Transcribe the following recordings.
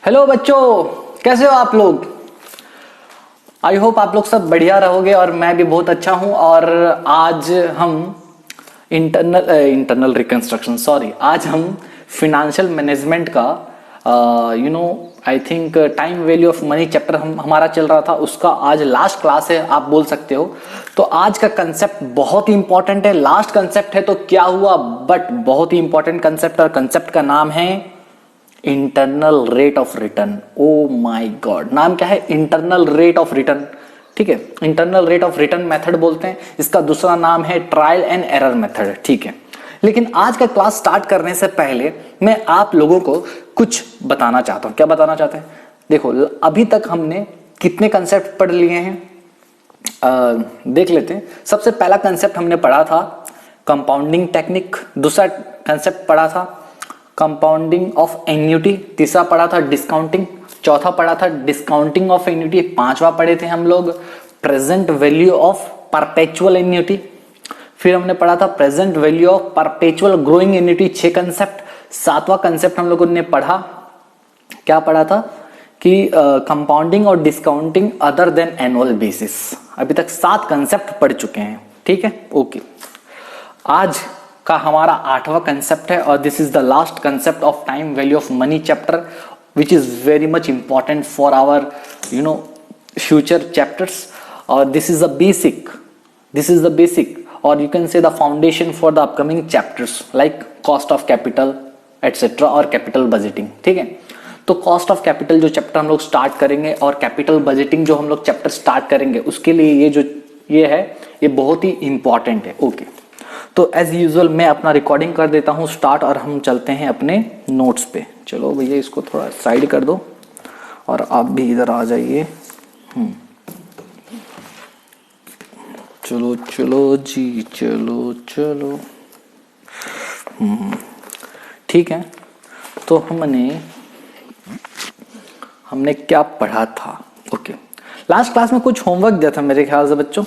Hello बच्चों, कैसे हो आप लोग। आई होप आप लोग सब बढ़िया रहोगे और मैं भी बहुत अच्छा हूं। और आज हम इंटरनल रिकंस्ट्रक्शन आज हम फिनेंशियल मैनेजमेंट का I think time value of money chapter हमारा चल रहा था, उसका आज लास्ट क्लास है आप बोल सकते हो। तो आज का कंसेप्ट बहुत ही इंपॉर्टेंट है, लास्ट कंसेप्ट है तो क्या हुआ, बट बहुत ही इंपॉर्टेंट कंसेप्ट, और कंसेप्ट का नाम है internal rate of return. O my God, नाम क्या है, इंटरनल रेट ऑफ रिटर्न। ठीक है, internal rate of return method बोलते हैं, इसका दूसरा नाम है ट्रायल एंड एरर मेथड। ठीक है, लेकिन आज का क्लास स्टार्ट करने से पहले मैं आप लोगों को कुछ बताना चाहता हूं। क्या बताना चाहते हैं, देखो अभी तक हमने कितने कंसेप्ट पढ़ लिए हैं, देख लेते हैं। सबसे पहला कंसेप्ट हमने पढ़ा था कंपाउंडिंग टेक्निक, दूसरा कंसेप्ट पढ़ा था कंपाउंडिंग ऑफ एन्युटी, तीसरा पढ़ा था डिस्काउंटिंग, चौथा पढ़ा था डिस्काउंटिंग ऑफ एन्युटी, पांचवा पढ़े थे हम लोग present value of perpetual annuity, फिर हमने पढ़ा था present value of perpetual growing annuity. 6 concept. सातवां कंसेप्ट हम लोगों ने पढ़ा, क्या पढ़ा था कि कंपाउंडिंग और discounting other than annual basis. अभी तक 7 कंसेप्ट पढ़ चुके हैं। ठीक है, ओके। आज का हमारा 8वां कंसेप्ट है और this is the last concept of time value of money chapter, which is very much important for our future chapters. और दिस इज द बेसिक और you can say the foundation for the upcoming chapters like cost of capital etcetera और capital budgeting. ठीक है, तो cost of capital जो chapter हम लोग start करेंगे और कैपिटल बजटिंग जो हम लोग चैप्टर स्टार्ट करेंगे, उसके लिए ये है ये बहुत ही इंपॉर्टेंट है। ओके, तो एज यूजुअल मैं अपना रिकॉर्डिंग कर देता हूं स्टार्ट और हम चलते हैं अपने नोट्स पे। चलो भैया इसको थोड़ा साइड कर दो और आप भी इधर आ जाइए। चलो चलो जी, चलो। ठीक है, तो हमने क्या पढ़ा था। ओके, लास्ट क्लास में कुछ होमवर्क दिया था मेरे ख्याल से बच्चों।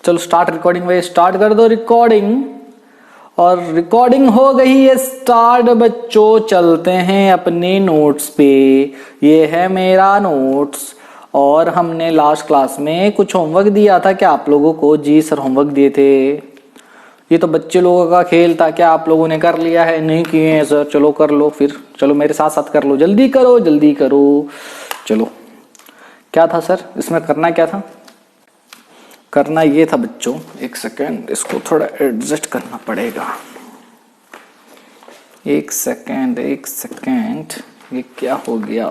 चलो स्टार्ट रिकॉर्डिंग, भाई स्टार्ट कर दो रिकॉर्डिंग। और रिकॉर्डिंग हो गई है स्टार्ट बच्चों, चलते हैं अपने नोट्स पे। ये है मेरा नोट्स और हमने लास्ट क्लास में कुछ होमवर्क दिया था क्या आप लोगों को। जी सर, होमवर्क दिए थे। ये तो बच्चे लोगों का खेल था, क्या आप लोगों ने कर लिया है? नहीं किए हैं सर, चलो कर लो फिर, चलो मेरे साथ साथ कर लो, जल्दी करो। चलो, क्या था सर इसमें, करना क्या था? करना ये था बच्चों, एक सेकेंड इसको थोड़ा एडजस्ट करना पड़ेगा। एक सेकेंड, ये क्या हो गया?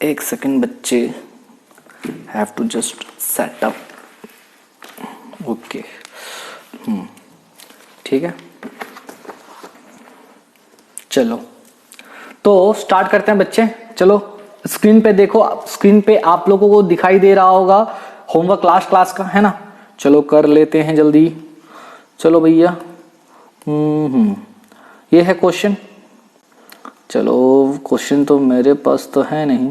एक सेकेंड बच्चे, have to just set up. Okay, ठीक है, चलो तो स्टार्ट करते हैं बच्चे। चलो स्क्रीन पे देखो, स्क्रीन पे आप लोगों को दिखाई दे रहा होगा होमवर्क लास्ट क्लास का, है ना। चलो कर लेते हैं जल्दी, चलो भैया। ये है क्वेश्चन। चलो क्वेश्चन तो मेरे पास तो है नहीं,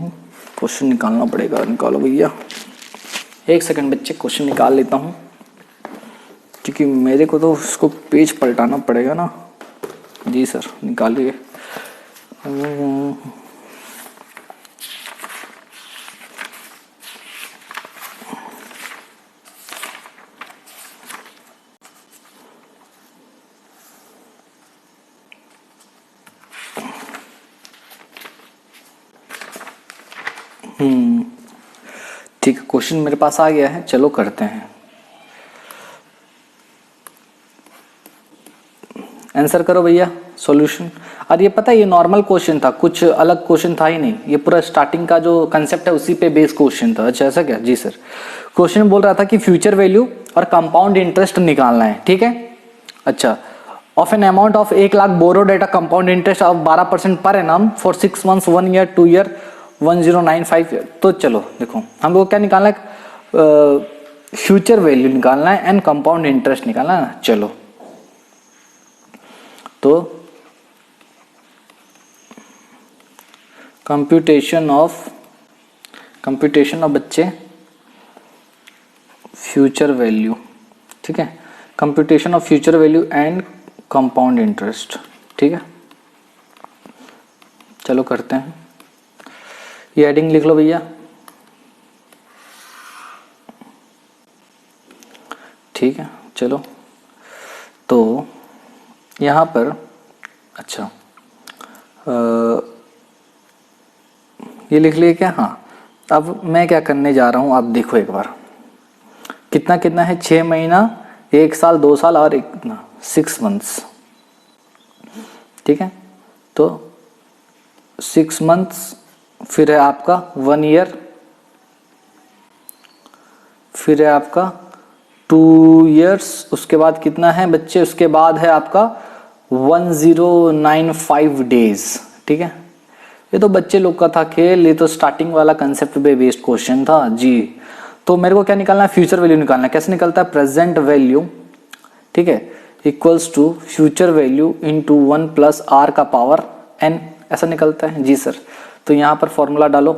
क्वेश्चन निकालना पड़ेगा। निकालो भैया, एक सेकंड बच्चे, क्वेश्चन निकाल लेता हूं क्योंकि मेरे को तो उसको पेज पलटाना पड़ेगा ना। जी सर, निकालिए। ठीक है, क्वेश्चन मेरे पास आ गया है, चलो करते हैं। आंसर करो भैया सॉल्यूशन। और ये पता है ये नॉर्मल क्वेश्चन था, कुछ अलग क्वेश्चन था ही नहीं, ये पूरा स्टार्टिंग का जो कंसेप्ट है उसी पे बेस क्वेश्चन था। अच्छा ऐसा क्या? जी सर, क्वेश्चन बोल रहा था कि फ्यूचर वैल्यू और कंपाउंड इंटरेस्ट निकालना है। ठीक है, अच्छा, of an amount of 1 lakh borrowed at a compound interest of 12% per annum for 6 months, 1 year, 2 year, 1095 year. तो चलो देखो, हमको क्या निकालना है, फ्यूचर वैल्यू निकालना है एंड कंपाउंड इंटरेस्ट निकालना है ना। चलो तो कंप्यूटेशन ऑफ बच्चे फ्यूचर वैल्यू। ठीक है, computation of future value and compound interest. ठीक है, चलो करते हैं। ये हेडिंग लिख लो भैया। ठीक है, चलो तो यहाँ पर अच्छा ये लिख लिए क्या? हाँ, अब मैं क्या करने जा रहा हूँ आप देखो एक बार। कितना कितना है? 6 महीना, 1 साल, 2 साल और 6 मंथ्स। ठीक है, तो 6 मंथ्स, फिर है आपका 1 ईयर, फिर है आपका 2 इयर्स, उसके बाद कितना है बच्चे? उसके बाद है आपका 1095 डेज। ठीक है, ये तो बच्चे लोग का था खेल, ये तो स्टार्टिंग वाला कंसेप्ट पे बेस्ड क्वेश्चन था जी। तो मेरे को क्या निकालना है? फ्यूचर वैल्यू निकालना है। कैसे निकलता है? प्रेजेंट वैल्यू, ठीक है, equals to future value into 1 plus R का पावर n, ऐसा निकलता है जी सर। तो यहाँ पर फॉर्मूला डालो।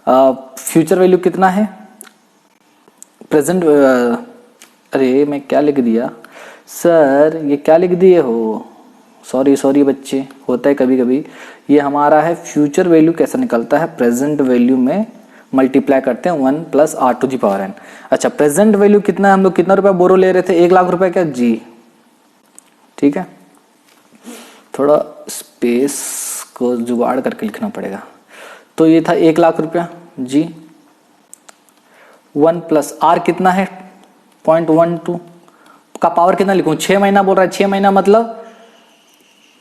फ्यूचर वैल्यू कितना है? प्रेजेंट अरे मैं क्या लिख दिया सर, ये क्या लिख दिए हो? सॉरी बच्चे, होता है कभी कभी। ये हमारा है फ्यूचर वैल्यू। कैसा निकलता है? प्रेजेंट वैल्यू में मल्टीप्लाई करते हैं 1 plus R to the power N. अच्छा, प्रेजेंट वैल्यू कितना है? हम लोग कितना रुपया बोरो ले रहे थे? 1 लाख रुपए क्या जी? ठीक है, थोड़ा स्पेस को जुगाड़ करके लिखना पड़ेगा। तो ये था 1 लाख रुपया जी। 1 प्लस आर कितना है? 0.12 का पावर कितना लिखूं? 6 महीना बोल रहा है। 6 महीना मतलब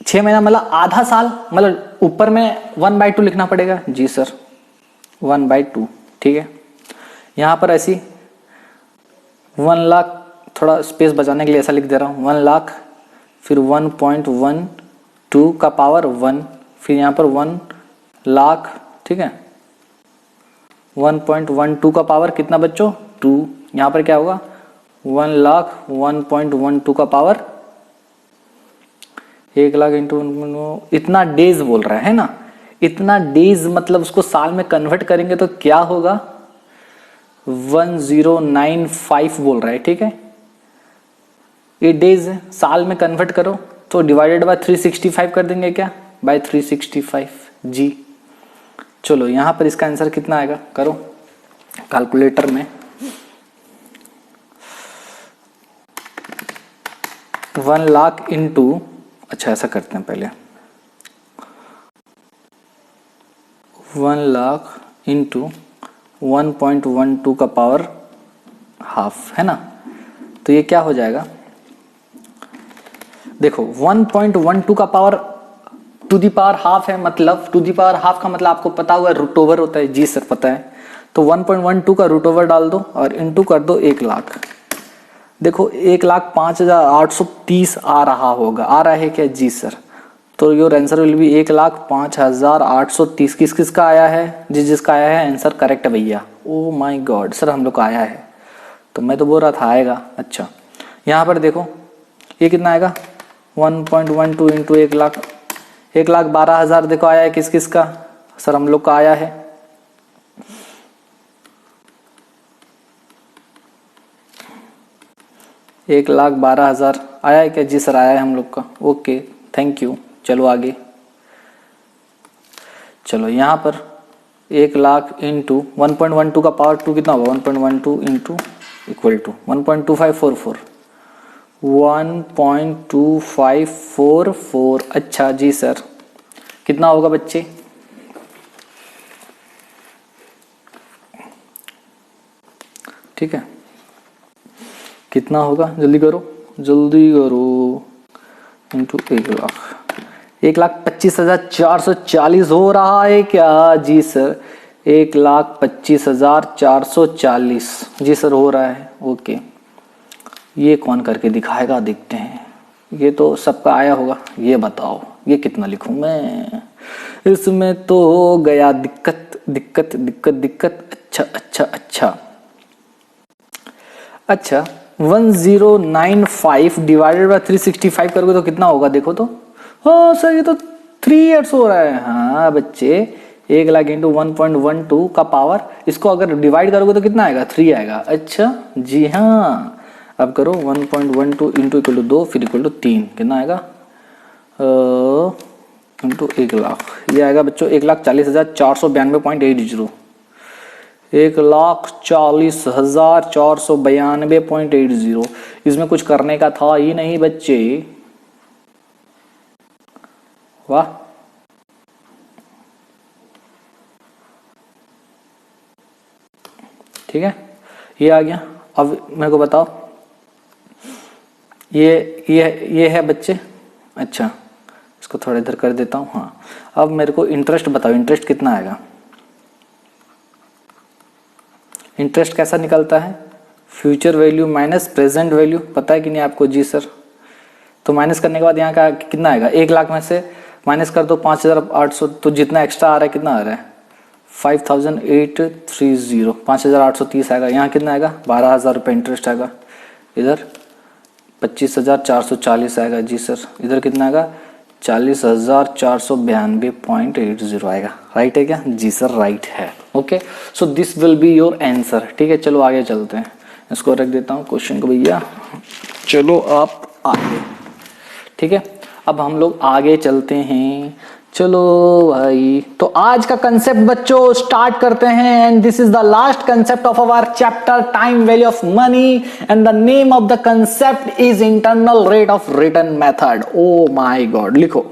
6 महीना मतलब आधा साल, मतलब ऊपर में 1/2 लिखना पड़ेगा जी सर, 1/2। ठीक है, यहां पर ऐसी 1 लाख, थोड़ा स्पेस बचाने के लिए ऐसा लिख दे रहा हूं, 1 लाख, फिर 1.12 का पावर 1, फिर यहां पर 1 लाख। ठीक है, 1.12 का पावर कितना बच्चों? 2। यहां पर क्या होगा? 1 लाख 1.12 का पावर 1 लाख इंटू, इतना डेज बोल रहा है ना, इतना डेज मतलब उसको साल में कन्वर्ट करेंगे तो क्या होगा? 1095 बोल रहा है। ठीक है, ये डेज है, साल में कन्वर्ट करो तो डिवाइडेड बाय 365 कर देंगे क्या? बाय 365 जी। चलो यहां पर इसका आंसर कितना आएगा? करो कैलकुलेटर में। 1 लाख इंटू, अच्छा ऐसा करते हैं पहले, 1 लाख इंटू 1.12 का पावर हाफ, है ना? तो ये क्या हो जाएगा? देखो 1.12 का power to the power half है, मतलब टू दी पावर हाफ का मतलब आपको पता हुआ रूट ओवर होता है जी सर, पता है। तो 1.12 का रूट ओवर डाल दो और इंटू कर दो 1 लाख। देखो 1,05,830 आ रहा होगा, आ रहा है क्या जी सर? तो योर आंसर विल बी 1,05,830। किस किस का आया है? जिसका आया है आंसर करेक्ट है भैया। ओ माय गॉड सर, हम लोग का आया है, तो मैं तो बोल रहा था आएगा। अच्छा, यहाँ पर देखो ये कितना आएगा? 1.12 इंटू 1 लाख, 1,12,000 देखो आया है। किस किस का? सर हम लोग का आया है। एक 1,12,000 आया है क्या जी सर? आया है हम लोग का। Okay thank you. चलो आगे, चलो यहाँ पर 1 लाख इंटू 1.12 का पावर 2 कितना होगा? 1.12 इंटू इक्वल टू 1.2544, 1.2544। अच्छा जी सर, कितना होगा बच्चे? ठीक है, कितना होगा? जल्दी करो जल्दी करो। इंटू 1 लाख, 1,25,440 हो रहा है क्या जी सर? 1,25,440 जी सर हो रहा है। ओके, ये कौन करके दिखाएगा? देखते हैं। ये तो सबका आया होगा, ये बताओ ये कितना लिखूं मैं? इसमें तो हो गया दिक्कत दिक्कत दिक्कत दिक्कत। अच्छा अच्छा अच्छा अच्छा, 1095 डिवाइडेड बाय 365 करोगे तो कितना होगा? देखो तो, हाँ सर ये तो 3 ईयर्स हो रहा है। हाँ बच्चे, 1 लाख इंटू 1.12 का पावर, इसको अगर डिवाइड करोगे तो कितना आएगा? 3 आएगा। अच्छा जी हाँ, अब करो 1.12 इंटू इक्वल टू 2 फिर इक्वल टू 3, कितना आएगा इंटू 1 लाख, ये आएगा बच्चों 1,40,492.80, 1,40,492.80। इसमें कुछ करने का था ही नहीं बच्चे, वाह। ठीक है, ये आ गया। अब मेरे को बताओ, ये है बच्चे। अच्छा, इसको थोड़ा इधर कर देता हूँ। हाँ, अब मेरे को इंटरेस्ट बताओ, इंटरेस्ट कितना आएगा? इंटरेस्ट कैसा निकलता है? Future value minus present value, पता है कि नहीं आपको? जी सर। तो माइनस करने के बाद यहाँ का कितना आएगा? 1 लाख में से माइनस कर दो 5,800, तो जितना एक्स्ट्रा आ रहा है कितना आ रहा है? 5,830, 5,830 आएगा। यहाँ कितना आएगा? 12,000 रुपये इंटरेस्ट आएगा। इधर 25,440 आएगा। जी सर। इधर कितना आएगा? 40,492.80 आएगा। राइट है क्या? जी सर, राइट है। Okay, so this will be your answer. ठीक है, चलो आगे चलते हैं। इसको रख देता हूँ क्वेश्चन को भैया, चलो आप आगे। ठीक है, अब हम लोग आगे चलते हैं। चलो भाई, तो आज का कंसेप्ट बच्चों स्टार्ट करते हैं। And this is the last concept of our chapter time value of money, and the name of the concept is internal rate of return method. Oh my God, लिखो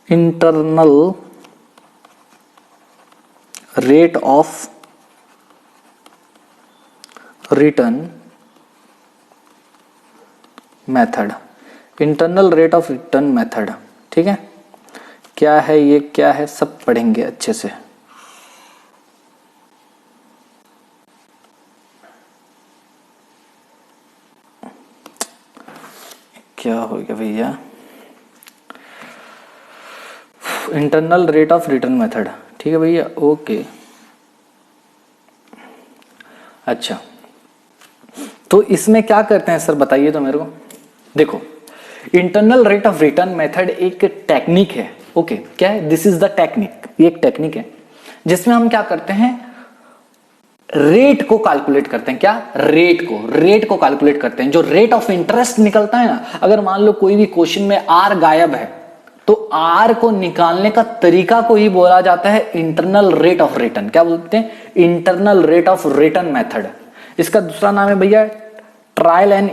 internal rate of return method. Internal rate of return method. ठीक है, क्या है ये, क्या है, सब पढ़ेंगे अच्छे से। क्या हो गया भैया? Internal rate of return method. ठीक है भैया, ओके। अच्छा, तो इसमें क्या करते हैं सर, बताइए तो मेरे को। देखो, internal rate of return method एक टेक्निक है। ओके, क्या है? This is the technique. ये एक टेक्निक है जिसमें हम क्या करते हैं, रेट को कैलकुलेट करते हैं। क्या? रेट को कैलकुलेट करते हैं। जो रेट ऑफ इंटरेस्ट निकलता है ना, अगर मान लो कोई भी क्वेश्चन में आर गायब है, तो आर को निकालने का तरीका को ही बोला जाता है इंटरनल रेट ऑफ रिटर्न। क्या बोलते हैं? Internal rate of return method. इसका दूसरा नाम है भैया ट्रायल एंड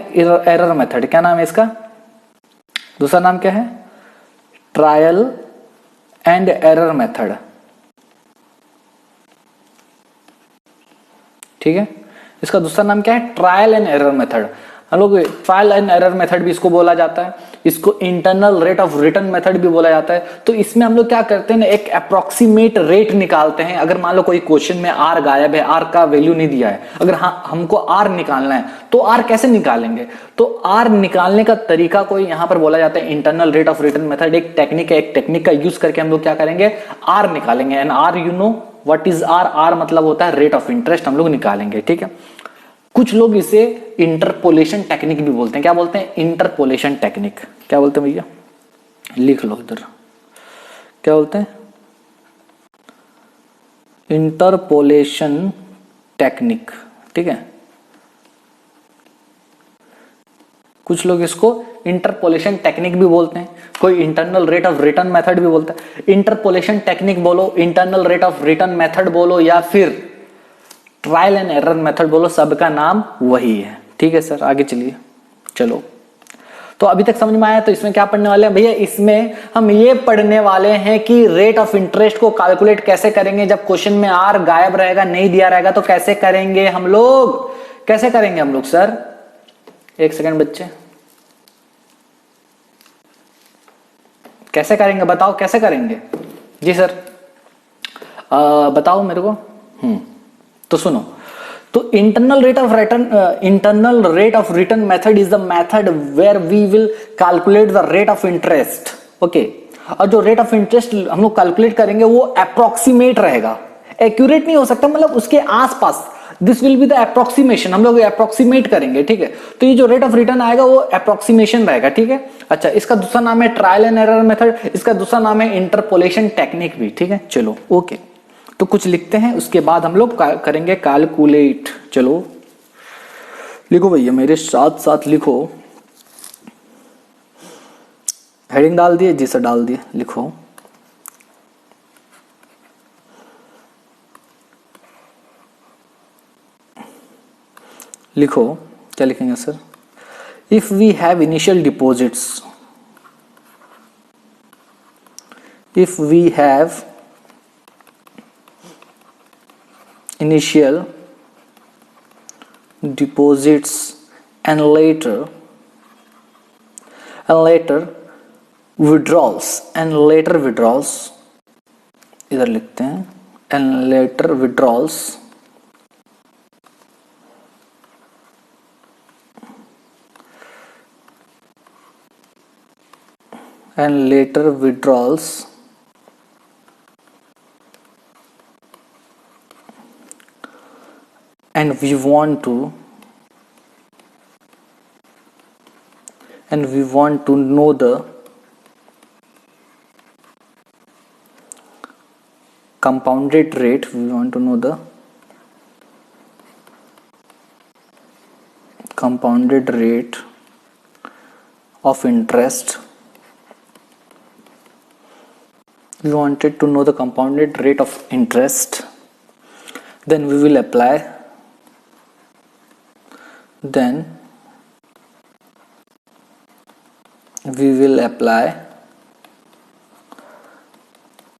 एरर मेथड। क्या नाम है इसका? दूसरा नाम क्या है? Trial and error method. ठीक है, इसका दूसरा नाम क्या है? Trial and error method. हम लोग ट्रायल एंड एरर मेथड भी इसको बोला जाता है, इसको internal rate of return method भी बोला जाता है। तो इसमें हम लोग क्या करते हैं ना, एक अप्रोक्सीमेट रेट निकालते हैं। अगर मान लो कोई क्वेश्चन में आर गायब है, आर का वैल्यू नहीं दिया है, अगर हमको आर निकालना है, तो आर कैसे निकालेंगे? तो आर निकालने का तरीका को यहां पर बोला जाता है internal rate of return method. एक टेक्निक है, एक टेक्निक का यूज करके हम लोग क्या करेंगे, आर निकालेंगे। And R, you know what is R? R मतलब होता है रेट ऑफ इंटरेस्ट, हम लोग निकालेंगे। ठीक है, कुछ लोग इसे इंटरपोलेशन टेक्निक भी बोलते हैं। क्या बोलते हैं? Interpolation technique. क्या बोलते हैं भैया? लिख लो इधर, क्या बोलते हैं? Interpolation technique. ठीक है, कुछ लोग इसको इंटरपोलेशन टेक्निक भी बोलते हैं, कोई internal rate of return method भी बोलता है। इंटरपोलेशन टेक्निक बोलो, internal rate of return method बोलो, या फिर ट्रायल एंड एरर मेथड बोलो, सबका नाम वही है। ठीक है सर, आगे चलिए। चलो, तो अभी तक समझ में आया? तो इसमें क्या पढ़ने वाले हैं भैया? इसमें हम ये पढ़ने वाले हैं कि रेट ऑफ इंटरेस्ट को कैलकुलेट कैसे करेंगे। जब क्वेश्चन में आर गायब रहेगा, नहीं दिया रहेगा, तो कैसे करेंगे हम लोग? कैसे करेंगे हम लोग सर? एक सेकंड बच्चे, कैसे करेंगे बताओ, कैसे करेंगे? जी सर, बताओ मेरे को। तो सुनो, तो internal rate of return method is the method where we will calculate the rate of interest. Okay, और जो रेट ऑफ इंटरेस्ट हम लोग कैलकुलेट करेंगे वो अप्रोक्सीमेट रहेगा, एक्यूरेट नहीं हो सकता, मतलब उसके आसपास। This will be the approximation, हम लोग अप्रोक्सीमेट करेंगे। ठीक है, तो ये जो रेट ऑफ रिटर्न आएगा वो अप्रोक्सीमेशन रहेगा। ठीक है, अच्छा, इसका दूसरा नाम है ट्रायल एंड एरर मेथड, इसका दूसरा नाम है इंटरपोलेशन टेक्निक भी। ठीक है, चलो ओके, तो कुछ लिखते हैं, उसके बाद हम लोग करेंगे कैलकुलेट। चलो लिखो भैया, मेरे साथ साथ लिखो। हेडिंग डाल दिए जी सर, डाल दिए, लिखो। लिखो क्या लिखेंगे sir? If we have initial deposits, if we have initial deposits and later withdrawals इधर लिखते हैं and later withdrawals and we want to know the compounded rate, of interest. We wanted to know the compounded rate of interest. Then we will apply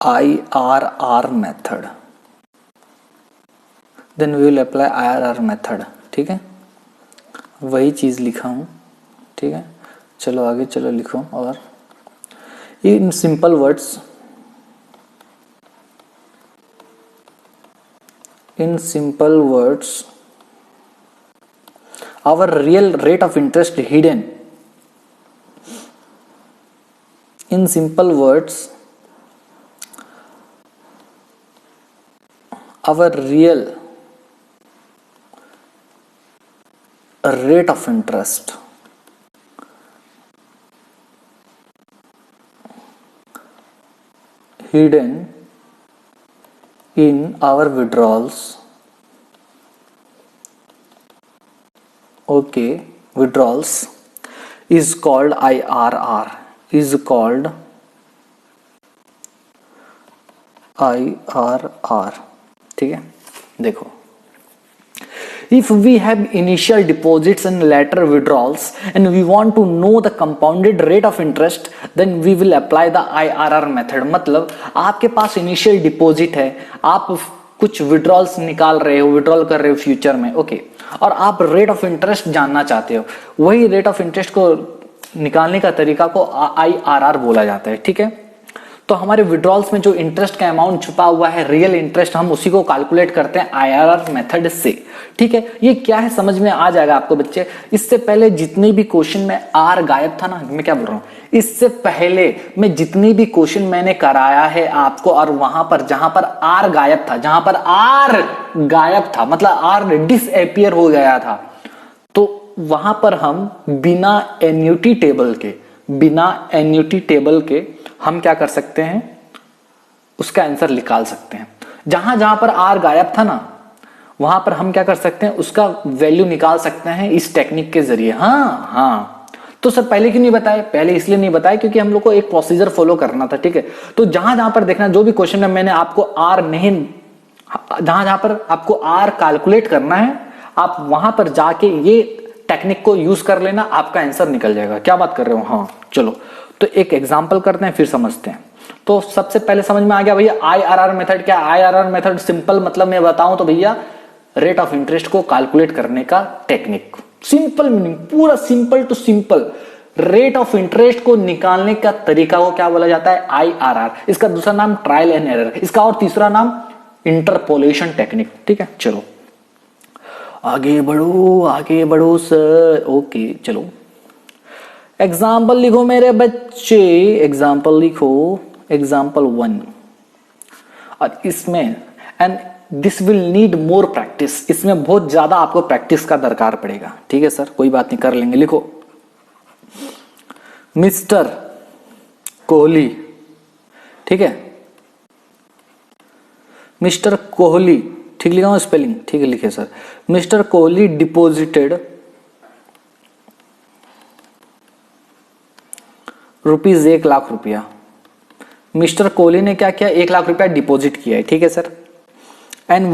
IRR method। ठीक है, वही चीज लिखा हूं। ठीक है, चलो आगे चलो लिखो। और in simple words our real rate of interest hidden, in simple words our real rate of interest hidden in our withdrawals, withdrawals is called IRR, ठीक है। देखो, if we have initial deposits and later withdrawals and we want to know the compounded rate of interest, then we will apply the IRR method। मतलब आपके पास initial deposit है, आप कुछ withdrawals निकाल रहे हो, विड्रॉल कर रहे हो फ्यूचर में, ओके, और आप रेट ऑफ इंटरेस्ट जानना चाहते हो। वही रेट ऑफ इंटरेस्ट को निकालने का तरीका को IRR बोला जाता है। ठीक है, तो हमारे विड्रॉल्स में जो इंटरेस्ट का अमाउंट छुपा हुआ है, रियल इंटरेस्ट, हम उसी को कैलकुलेट करते हैं IRR मेथड से। ठीक है, ये क्या है समझ में आ जाएगा आपको बच्चे। इससे पहले जितने भी क्वेश्चन में आर गायब था ना, मैं क्या बोल रहा हूं, इससे पहले मैं जितनी भी क्वेश्चन मैंने कराया है आपको, और वहां पर जहां पर आर गायब था, मतलब आर डिसअपीयर हो गया था, तो वहां पर हम बिना एन्युटी टेबल के हम क्या कर सकते हैं, उसका आंसर निकाल सकते हैं। जहां जहां पर आर गायब था ना, वहां पर हम क्या कर सकते हैं, उसका वैल्यू निकाल सकते हैं इस टेक्निक के जरिए। हाँ, तो सर पहले क्यों नहीं बताए? पहले इसलिए नहीं बताया क्योंकि हम लोग को एक प्रोसीजर फॉलो करना था। ठीक है, तो जहां जहां पर देखना, जो भी क्वेश्चन में मैंने आपको आर नहीं, जहां जहां पर आपको आर कैलकुलेट करना है, आप वहां पर जाके ये टेक्निक को यूज कर लेना, आपका आंसर निकल जाएगा। क्या बात कर रहे हो? हाँ चलो, तो एक एग्जांपल करते हैं फिर समझते हैं। तो सबसे पहले समझ में आ गया भैया IRR मेथड क्या? IRR मेथड सिंपल मतलब मैं बताऊं तो भैया रेट ऑफ इंटरेस्ट को कैलकुलेट करने का टेक्निक। सिंपल मीनिंग, पूरा simple to simple. Rate of interest को निकालने का तरीका को क्या बोला जाता है? IRR। इसका दूसरा नाम ट्रायल एंड एरर, इसका और तीसरा नाम इंटरपोलेशन टेक्निक। ठीक है, चलो आगे बढ़ो सर। ओके चलो, एग्जाम्पल लिखो मेरे बच्चे, एग्जाम्पल लिखो, एग्जाम्पल 1। और इसमें and this will need more practice, इसमें बहुत ज्यादा आपको प्रैक्टिस का दरकार पड़ेगा। ठीक है सर, कोई बात नहीं, कर लेंगे। लिखो, मिस्टर कोहली, ठीक है, मिस्टर कोहली, ठीक लिखा हूँ स्पेलिंग, ठीक है लिखे sir. Mister Kohli deposited rupees 1,00,000 रुपया। मिस्टर कोहली ने क्या किया, 1,00,000 रुपया डिपॉजिट किया है, ठीक है sir. And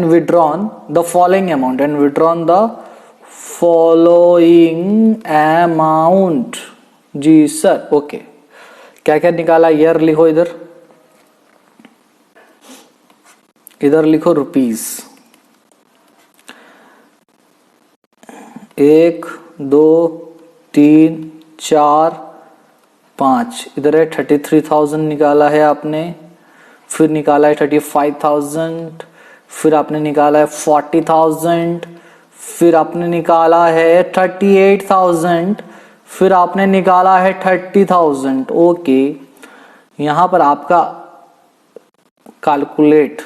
withdrawn the following amount, and withdrawn the following amount. जी सर, ओके। क्या क्या निकाला, ईयर लिखो, इधर लिखो रुपीज। 1 2 3 4 5, इधर है 33,000 निकाला है आपने, फिर निकाला है 35,000, फिर आपने निकाला है 40,000, फिर आपने निकाला है 38,000, फिर आपने निकाला है 30,000। ओके, यहां पर आपका कैलकुलेट,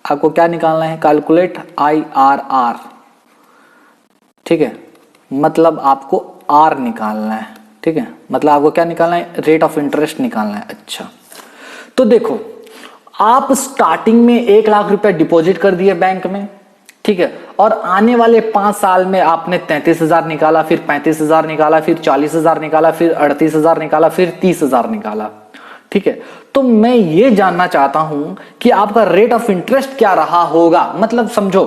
आपको क्या निकालना है, कैलकुलेट IRR, ठीक है, मतलब आपको R निकालना है, ठीक है, मतलब आपको क्या निकालना है, रेट ऑफ इंटरेस्ट निकालना है। अच्छा, तो देखो आप स्टार्टिंग में 1,00,000 रुपया डिपॉजिट कर दिए बैंक में, ठीक है, और आने वाले 5 साल में आपने 33,000 निकाला, फिर 35,000 निकाला, फिर 40,000 निकाला, फिर 38,000 निकाला, फिर 30,000 निकाला, ठीक है। तो मैं ये जानना चाहता हूं कि आपका रेट ऑफ इंटरेस्ट क्या रहा होगा। मतलब समझो,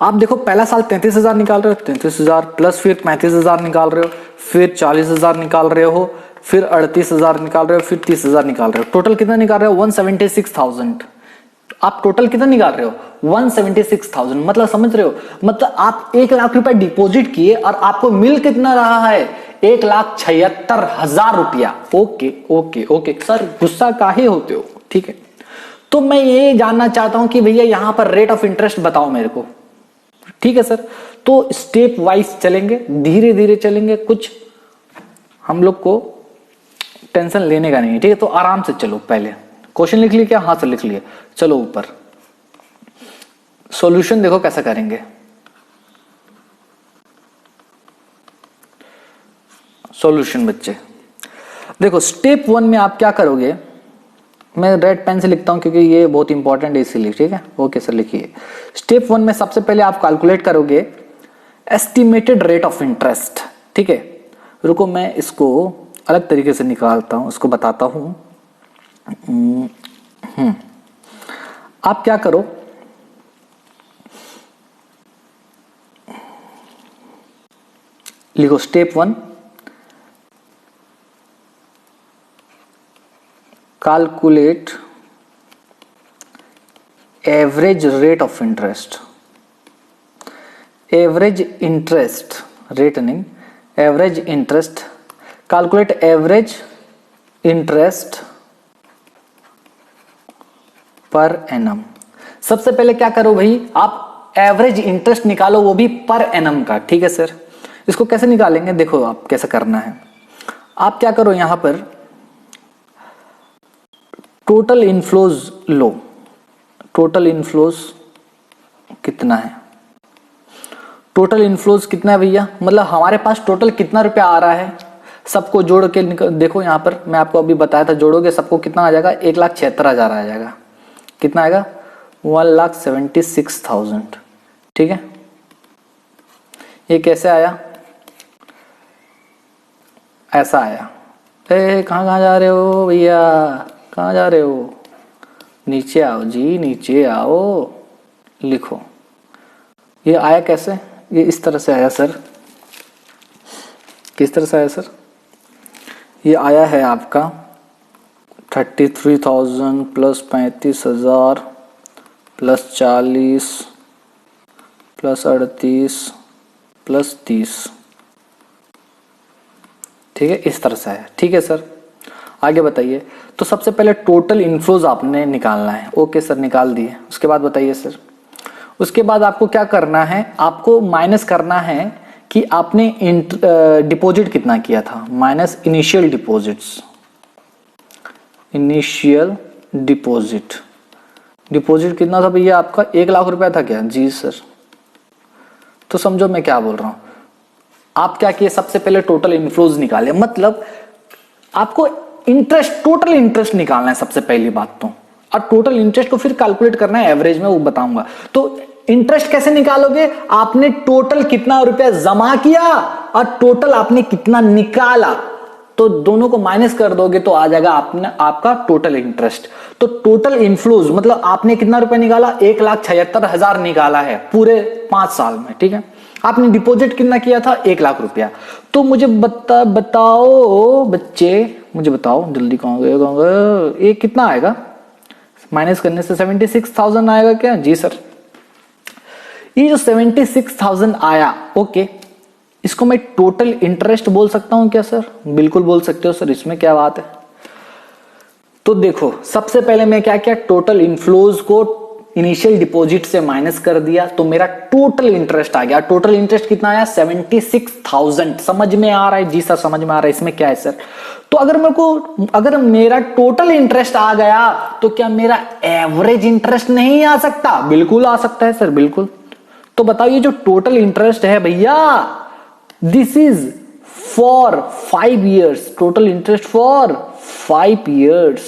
आप देखो पहला साल 33,000 निकाल रहे हो, 33,000 प्लस फिर 35,000 निकाल रहे हो, फिर 40,000 निकाल रहे हो, फिर 38,000 निकाल रहे हो, फिर 30,000 निकाल रहे हो, टोटल कितना निकाल रहे हो, 176,000। आप टोटल कितना निकाल रहे हो, 176,000। मतलब समझ रहे हो, मतलब आप 1,00,000 रुपया डिपॉजिट किए और आपको मिल कितना रहा है, 1,76,000 रुपया। ओके ओके ओके सर, गुस्सा काहे होते हो, ठीक है। तो मैं ये जानना चाहता हूं कि भैया यहां पर रेट ऑफ इंटरेस्ट बताओ मेरे को, ठीक है सर। तो स्टेप वाइज चलेंगे, धीरे धीरे चलेंगे, कुछ हम लोग को टेंशन लेने का नहीं है, ठीक है। तो आराम से चलो, पहले क्वेश्चन लिख लिया क्या, हाँ सर लिख लिया। चलो ऊपर सॉल्यूशन देखो कैसा करेंगे। सॉल्यूशन बच्चे देखो, स्टेप 1 में आप क्या करोगे, मैं रेड पेन से लिखता हूं क्योंकि ये बहुत इंपॉर्टेंट है इसीलिए, ठीक है। ओके सर लिखिए। स्टेप 1 में सबसे पहले आप कैलकुलेट करोगे एस्टिमेटेड रेट ऑफ इंटरेस्ट, ठीक है। रुको मैं इसको अलग तरीके से निकालता हूं, इसको बताता हूं। आप क्या करो, लिखो step 1 calculate average rate of interest, average interest rate नहीं, average interest, calculate average interest per annum. सबसे पहले क्या करो भाई, आप एवरेज इंटरेस्ट निकालो, वो भी पर एनम का, ठीक है सर। इसको कैसे निकालेंगे, देखो आप कैसे करना है। आप क्या करो, यहां पर टोटल इनफ्लोज लो, टोटल इनफ्लोज कितना है, टोटल इनफ्लोज कितना है भैया, मतलब हमारे पास टोटल कितना रुपया आ रहा है, सबको जोड़ के देखो यहां पर मैं आपको अभी बताया था, जोड़ोगे सबको कितना आ जाएगा, 1,76,000 आ जाएगा। कितना आएगा, 1,76,000, ठीक है। ये कैसे आया, ऐसा आया। कहाँ जा रहे हो भैया, कहाँ जा रहे हो, नीचे आओ जी, नीचे आओ, लिखो। ये आया कैसे, ये इस तरह से आया सर। किस तरह से आया सर, ये आया है आपका 33,000 प्लस 35,000 प्लस 40 प्लस 38 प्लस 30, ठीक है, इस तरह से है, ठीक है सर। आगे बताइए। तो सबसे पहले टोटल इनफ्लोज आपने निकालना है। ओके सर, निकाल दिए। उसके बाद बताइए सर। उसके बाद आपको क्या करना है, आपको माइनस करना है कि आपने डिपॉजिट कितना किया था, minus initial deposits, initial deposit. Deposit कितना था भैया आपका, 1,00,000 रुपया था क्या, जी सर। तो समझो मैं क्या बोल रहा हूं, आप क्या किए, सबसे पहले टोटल इनफ्लोज निकाले, मतलब आपको इंटरेस्ट, टोटल इंटरेस्ट निकालना है सबसे पहली बात तो, और टोटल इंटरेस्ट को फिर कैलकुलेट करना है एवरेज में, वो बताऊंगा। तो इंटरेस्ट कैसे निकालोगे, आपने टोटल कितना रुपया जमा किया और टोटल आपने कितना निकाला, तो दोनों को माइनस कर दोगे तो आ जाएगा आपका टोटल इंटरेस्ट। तो टोटल इनफ्लोज मतलब आपने कितना रुपया निकाला, 1,76,000 निकाला है पूरे 5 साल में, ठीक है। आपने डिपॉजिट कितना किया था, 1 लाख रुपया। तो मुझे बताओ बच्चे, मुझे बताओ जल्दी, कहाँ गए, ये कितना आएगा, माइनस करने से 76,000 आएगा क्या? जी सर। ये जो 76,000 आया, ओके, इसको मैं टोटल इंटरेस्ट बोल सकता हूं क्या सर? बिल्कुल बोल सकते हो सर, इसमें क्या बात है। तो देखो सबसे पहले मैं क्या किया, टोटल इनफ्लोज को इनिशियल डिपॉजिट से माइनस कर दिया, तो मेरा टोटल इंटरेस्ट आ गया। टोटल इंटरेस्ट कितना आया, 76,000। समझ में आ रहा है? जी सर समझ में आ रहा है। इसमें क्या है सर, तो अगर मेरा टोटल इंटरेस्ट आ गया तो क्या मेरा एवरेज इंटरेस्ट नहीं आ सकता? बिल्कुल आ सकता है सर, बिल्कुल। तो बताओ ये जो टोटल इंटरेस्ट है भैया, this is for 5 years, total interest for 5 years।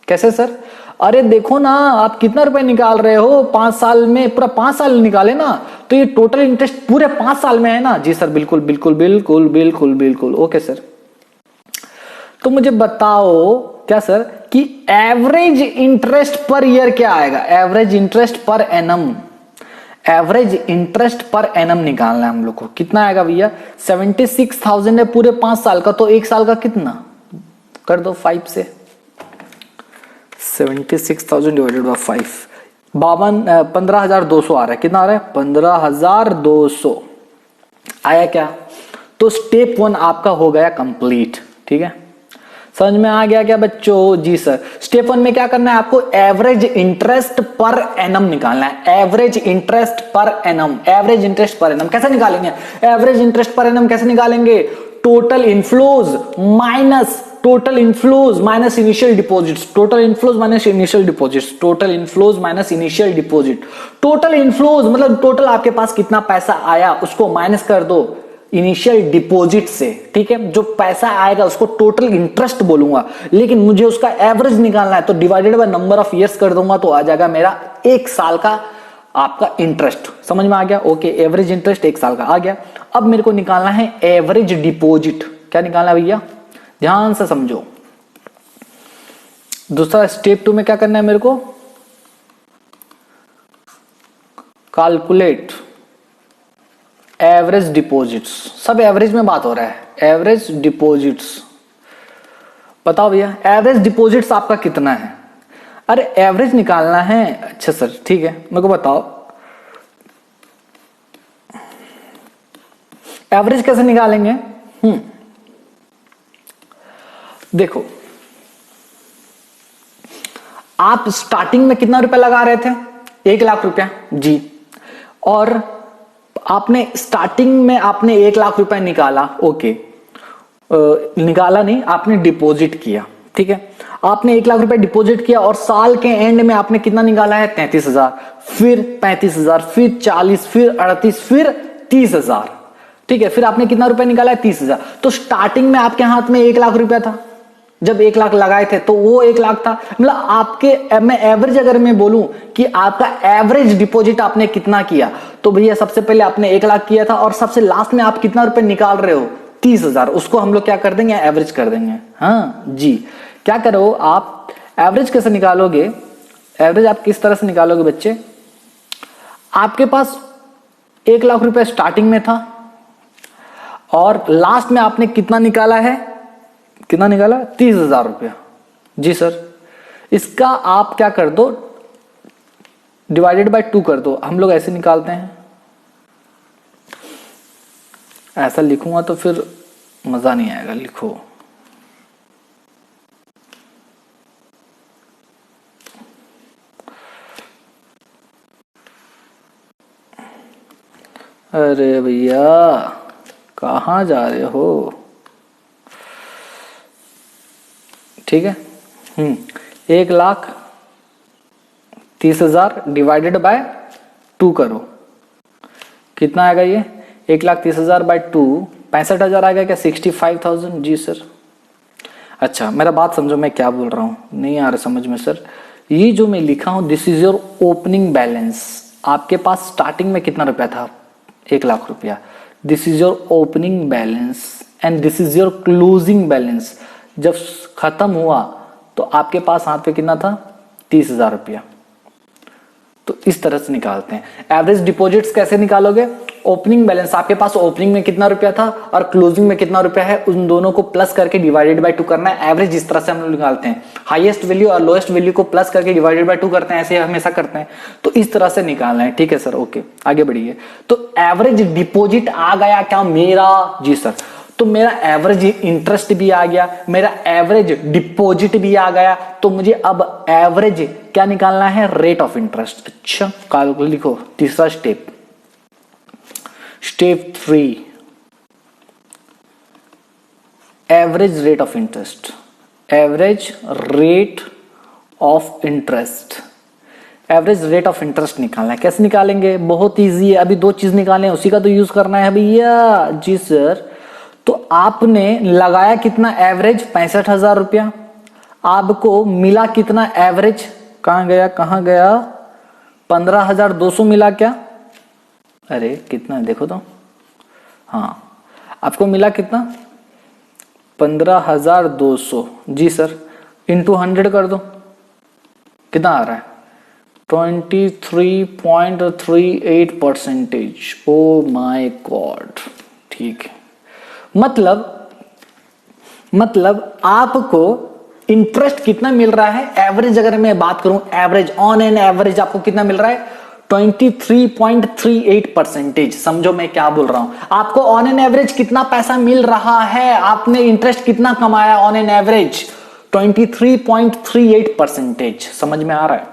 कैसे सर? अरे देखो ना, आप कितना रुपए निकाल रहे हो 5 साल में, पूरा 5 साल निकाले ना, तो ये टोटल इंटरेस्ट पूरे 5 साल में है ना। जी सर बिल्कुल बिल्कुल बिल्कुल बिल्कुल बिल्कुल, ओके सर। तो मुझे बताओ क्या सर कि एवरेज इंटरेस्ट पर ईयर क्या आएगा, average interest per annum, average interest per annum निकालना है हम लोग को। कितना आएगा भैया, 76,000 है पूरे 5 साल का, तो 1 साल का कितना कर दो 5 से, 76,000 डिवाइडेड बाय 5, 15,200 आ रहा है। कितना आ रहा है, 15,200 आया क्या? तो स्टेप 1 आपका हो गया कंप्लीट, ठीक है। समझ में आ गया क्या बच्चों? जी सर। स्टेप 1 में क्या करना है आपको, एवरेज इंटरेस्ट पर एनम निकालना है। Average interest per annum, average interest per annum कैसे निकालेंगे? एवरेज इंटरेस्ट पर एनम कैसे निकालेंगे, total inflows minus initial deposits, total inflows minus initial deposits, total inflows minus initial deposit. Total inflows मतलब total आपके पास कितना पैसा आया उसको माइनस कर दो इनिशियल डिपॉजिट से, ठीक है। जो पैसा आएगा उसको टोटल इंटरेस्ट बोलूंगा, लेकिन मुझे उसका एवरेज निकालना है तो divided by number of years कर दूंगा, तो आ जाएगा मेरा 1 साल का आपका इंटरेस्ट। समझ में आ गया? ओके, एवरेज इंटरेस्ट 1 साल का आ गया। अब मेरे को निकालना है एवरेज डिपॉजिट। क्या निकालना है भैया, ध्यान से समझो। दूसरा स्टेप 2 में क्या करना है मेरे को, कैलकुलेट एवरेज डिपॉजिट्स। सब एवरेज में बात हो रहा है, एवरेज डिपॉजिट्स। बताओ भैया एवरेज डिपॉजिट्स आपका कितना है? अरे एवरेज निकालना है। अच्छा सर ठीक है, मेरे को बताओ एवरेज कैसे निकालेंगे। देखो आप स्टार्टिंग में कितना रुपया लगा रहे थे, 1 लाख रुपया जी, और आपने स्टार्टिंग में आपने 1 लाख रुपया निकाला, ओके, निकाला नहीं, आपने डिपॉजिट किया, ठीक है। आपने 1 लाख रुपया डिपॉजिट किया और साल के एंड में आपने कितना निकाला है, 33,000, फिर 35,000, फिर 40, फिर 38, फिर 30,000, ठीक है। फिर आपने कितना रुपया निकाला है, 30,000। तो स्टार्टिंग में आपके हाथ में 1 लाख रुपया था, जब 1 लाख लगाए थे तो वो 1 लाख था। मतलब आपके, मैं एवरेज अगर मैं बोलूं कि आपका एवरेज डिपॉजिट आपने कितना किया, तो भैया सबसे पहले आपने 1 लाख किया था और सबसे लास्ट में आप कितना रुपए निकाल रहे हो, 30,000। उसको हम लोग क्या कर देंगे, एवरेज कर देंगे। हाँ जी, क्या करो आप, एवरेज कैसे निकालोगे, एवरेज आप किस तरह से निकालोगे बच्चे, आपके पास 1 लाख रुपए स्टार्टिंग में था और लास्ट में आपने कितना निकाला है, कितना निकाला, 30,000 रुपया जी सर। इसका आप क्या कर दो, डिवाइडेड बाय 2 कर दो। हम लोग ऐसे निकालते हैं, ऐसा लिखूंगा तो फिर मजा नहीं आएगा, लिखो अरे भैया कहाँ जा रहे हो, ठीक है। 1,30,000 डिवाइडेड बाय 2 करो, कितना आएगा ये, 1,30,000 बाय 2, 65,000 आएगा क्या, 65,000 जी सर। अच्छा मेरा बात समझो, मैं क्या बोल रहा हूँ, नहीं आ रहा समझ में सर। ये जो मैं लिखा हूँ, this is your opening balance. आपके पास स्टार्टिंग में कितना रुपया था? 1,00,000 रुपया। This is your opening balance and this is your closing balance. जब खत्म हुआ तो आपके पास हाथ पे कितना था? 30,000 रुपया। तो इस तरह से निकालते हैं। एवरेज डिपॉजिट्स कैसे निकालोगे? ओपनिंग बैलेंस, आपके पास ओपनिंग में कितना रुपया था और क्लोजिंग में कितना रुपया है, उन दोनों को प्लस करके डिवाइडेड बाय 2 करना है। एवरेज इस तरह से हम लोग निकालते हैं, हाईएस्ट वैल्यू और लोएस्ट वैल्यू को प्लस करके डिवाइडेड बाय 2 करते हैं, ऐसे हमेशा करते हैं। तो इस तरह से निकालना है, ठीक है सर, ओके आगे बढ़िए। तो एवरेज डिपॉजिट आ गया क्या मेरा? जी सर। तो मेरा एवरेज इंटरेस्ट भी आ गया, मेरा एवरेज डिपॉजिट भी आ गया, तो मुझे अब एवरेज क्या निकालना है? Rate of interest. अच्छा कैलकुलेट लिखो, तीसरा step, step 3, average rate of interest. Average rate of interest, average rate of interest निकालना है। कैसे निकालेंगे? बहुत इजी है। अभी 2 चीज निकाले, उसी का तो यूज करना है भैया। जी सर। तो आपने लगाया कितना एवरेज? 65,000 रुपया। आपको मिला कितना एवरेज? कहां गया 15,200 मिला क्या? अरे कितना देखो तो, हाँ आपको मिला कितना? 15,200। जी सर, इंटू 100 कर दो, कितना आ रहा है? 23.38%। ओ माय गॉड, ठीक है। मतलब आपको इंटरेस्ट कितना मिल रहा है? एवरेज अगर मैं बात करूं, एवरेज ऑन एन एवरेज आपको कितना मिल रहा है? 23.38%। समझो मैं क्या बोल रहा हूं, आपको ऑन एन एवरेज कितना पैसा मिल रहा है? आपने इंटरेस्ट कितना कमाया ऑन एन एवरेज? 23.38%। समझ में आ रहा है?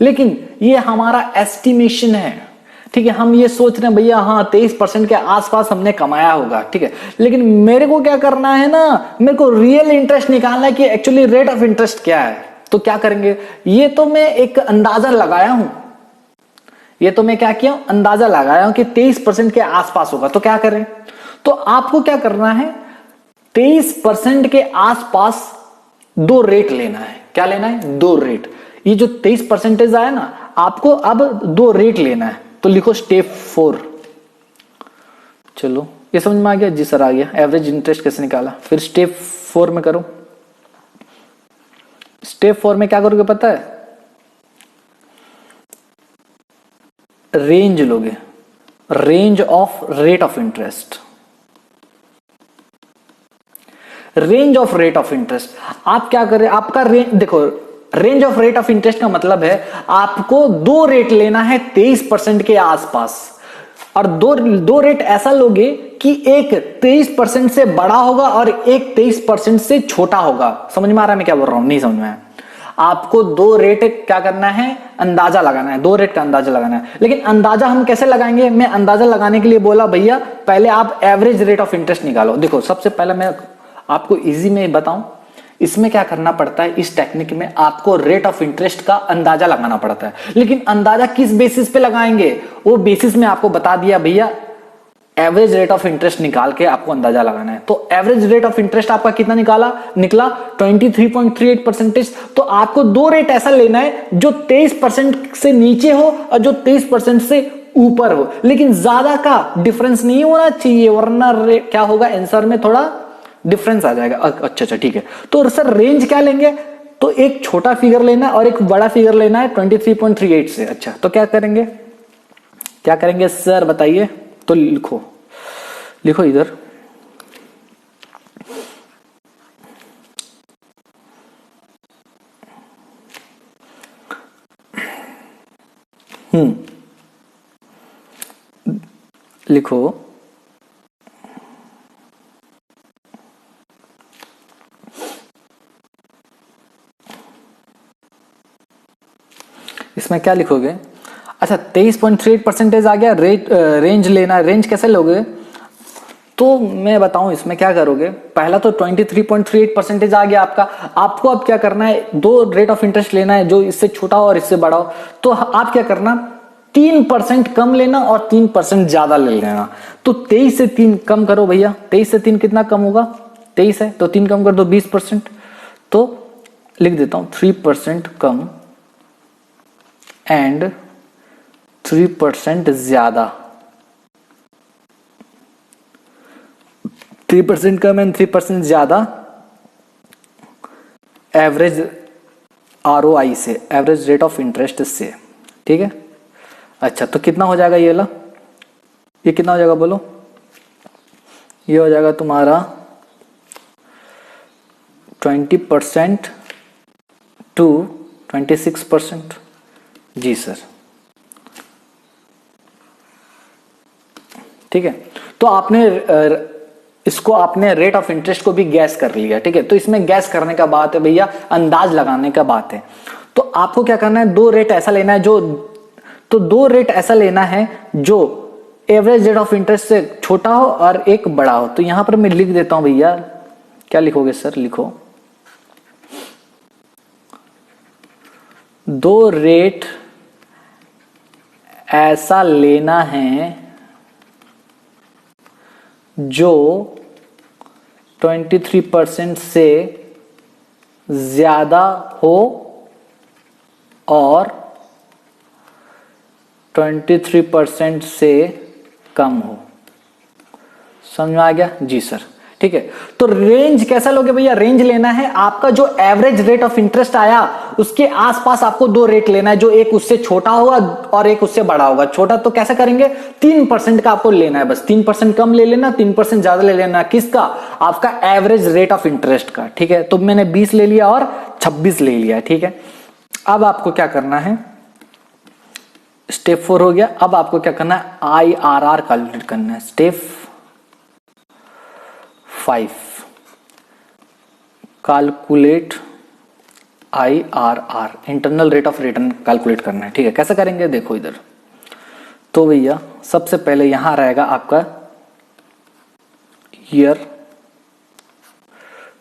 लेकिन ये हमारा एस्टिमेशन है, ठीक है। हम ये सोच रहे हैं भैया हाँ 23% के आसपास हमने कमाया होगा, ठीक है। लेकिन मेरे को क्या करना है ना, मेरे को रियल इंटरेस्ट निकालना है कि एक्चुअली रेट ऑफ इंटरेस्ट क्या है। तो क्या करेंगे? ये तो मैं एक अंदाजा लगाया हूं, ये तो मैं क्या किया, अंदाजा लगाया हूं कि 23% के आसपास होगा। तो क्या करें? तो आपको क्या करना है, 23% के आसपास 2 रेट लेना है। क्या लेना है? 2 रेट। ये जो 23% आया ना, आपको अब 2 रेट लेना है। तो लिखो स्टेप 4। चलो ये समझ में आ गया? जी सर आ गया। एवरेज इंटरेस्ट कैसे निकाला? फिर स्टेप 4 में करो। स्टेप 4 में क्या करोगे पता है? रेंज लोगे, range of rate of interest. Range of rate of interest आप क्या करें? आपका रेंज देखो, range of rate of interest का मतलब है आपको 2 रेट लेना है 23% के आसपास, और दो रेट ऐसा लोगे कि एक 23% से बड़ा होगा और एक 23% से छोटा होगा। समझ में आ रहा है मैं क्या बोल रहा हूं? नहीं समझ में आया? आपको 2 रेट क्या करना है? अंदाजा लगाना है, 2 रेट का अंदाजा लगाना है। लेकिन अंदाजा हम कैसे लगाएंगे? मैं अंदाजा लगाने के लिए बोला भैया पहले आप एवरेज रेट ऑफ इंटरेस्ट निकालो। देखो सबसे पहले मैं आपको इजी में बताऊं, इसमें क्या करना पड़ता है, इस टेक्निक में आपको रेट ऑफ इंटरेस्ट का अंदाजा लगाना पड़ता है। लेकिन अंदाजा किस बेसिस पे लगाएंगे, वो बेसिस में आपको बता दिया भैया, एवरेज रेट ऑफ इंटरेस्ट निकाल के आपको अंदाजा लगाना है। तो एवरेज रेट ऑफ इंटरेस्ट आपका कितना निकला 23.38%। तो आपको 2 रेट ऐसा लेना है जो 23% से नीचे हो और जो 23% से ऊपर हो, लेकिन ज्यादा का डिफरेंस नहीं होना चाहिए, वरना क्या होगा, आंसर में थोड़ा डिफरेंस आ जाएगा। अच्छा ठीक है। तो सर रेंज क्या लेंगे? तो एक छोटा फिगर लेना है और एक बड़ा फिगर लेना है 23.38 से। अच्छा तो क्या करेंगे सर बताइए? तो लिखो इधर, लिखो इसमें क्या लिखोगे? अच्छा 23.38% आ गया। रेंज लेना है। रेंज कैसे लोगे? तो मैं बताऊं इसमें क्या करोगे। पहला तो 23.38% आ गया आपका। आपको अब क्या करना है, 2 रेट ऑफ इंटरेस्ट लेना है जो इससे छोटा हो और इससे बड़ा हो। तो आप क्या करना, 3% कम लेना और 3% ज्यादा ले लेना। तो 23 से 3 कम करो भैया। 23 से 3 कितना कम होगा? 23 है, तो 3 कम कर दो 20%, तो लिख देता हूं 3% कम एंड 3% ज्यादा, 3% कम एंड 3% ज्यादा एवरेज ROI से, एवरेज रेट ऑफ इंटरेस्ट से, ठीक है। अच्छा, तो कितना हो जाएगा ये ला, ये कितना हो जाएगा बोलो, ये हो जाएगा तुम्हारा 20% टू 26%। जी सर, ठीक है। तो आपने इसको आपने रेट ऑफ इंटरेस्ट को भी गैस कर लिया, ठीक है। तो इसमें गैस करने का बात है भैया, अंदाज लगाने का बात है। तो आपको क्या करना है, दो रेट ऐसा लेना है जो, तो दो रेट ऐसा लेना है जो एवरेज रेट ऑफ इंटरेस्ट से छोटा हो और एक बड़ा हो। तो यहां पर मैं लिख देता हूं भैया, क्या लिखोगे सर, लिखो दो रेट ऐसा लेना है जो 23% से ज्यादा हो और 23% से कम हो। समझ में आ गया? जी सर, ठीक है। तो रेंज कैसा लोगे भैया, रेंज लेना है आपका जो एवरेज रेट ऑफ इंटरेस्ट आया उसके आसपास आपको दो रेट लेना है, जो एक उससे छोटा होगा और एक उससे बड़ा होगा। छोटा तो कैसे करेंगे, 3% का आपको लेना है, बस 3% कम ले लेना, 3% ज्यादा ले लेना। किसका, आपका एवरेज रेट ऑफ इंटरेस्ट का, ठीक है। तो मैंने 20 ले लिया और 26 ले लिया, ठीक है। अब आपको क्या करना है, स्टेप 4 हो गया। अब आपको क्या करना है, IRR कैलकुलेट करना है। Step 5 calculate IRR, internal rate of return calculate करना है, ठीक है। कैसे करेंगे देखो इधर, तो भैया सबसे पहले यहां रहेगा आपका ईयर,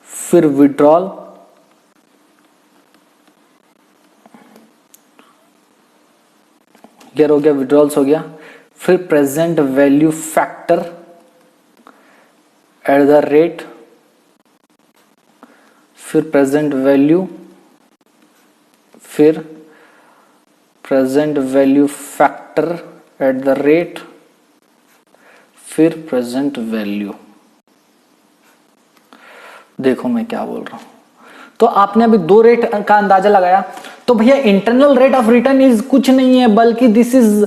फिर विड्रॉल, ईयर हो गया, विड्रॉल्स हो गया, फिर present value factor at the rate, फिर प्रेजेंट वैल्यू, फिर present value factor at the rate, फिर प्रेजेंट वैल्यू। देखो मैं क्या बोल रहा हूं, तो आपने अभी दो रेट का अंदाजा लगाया। तो भैया internal rate of return is कुछ नहीं है, बल्कि this is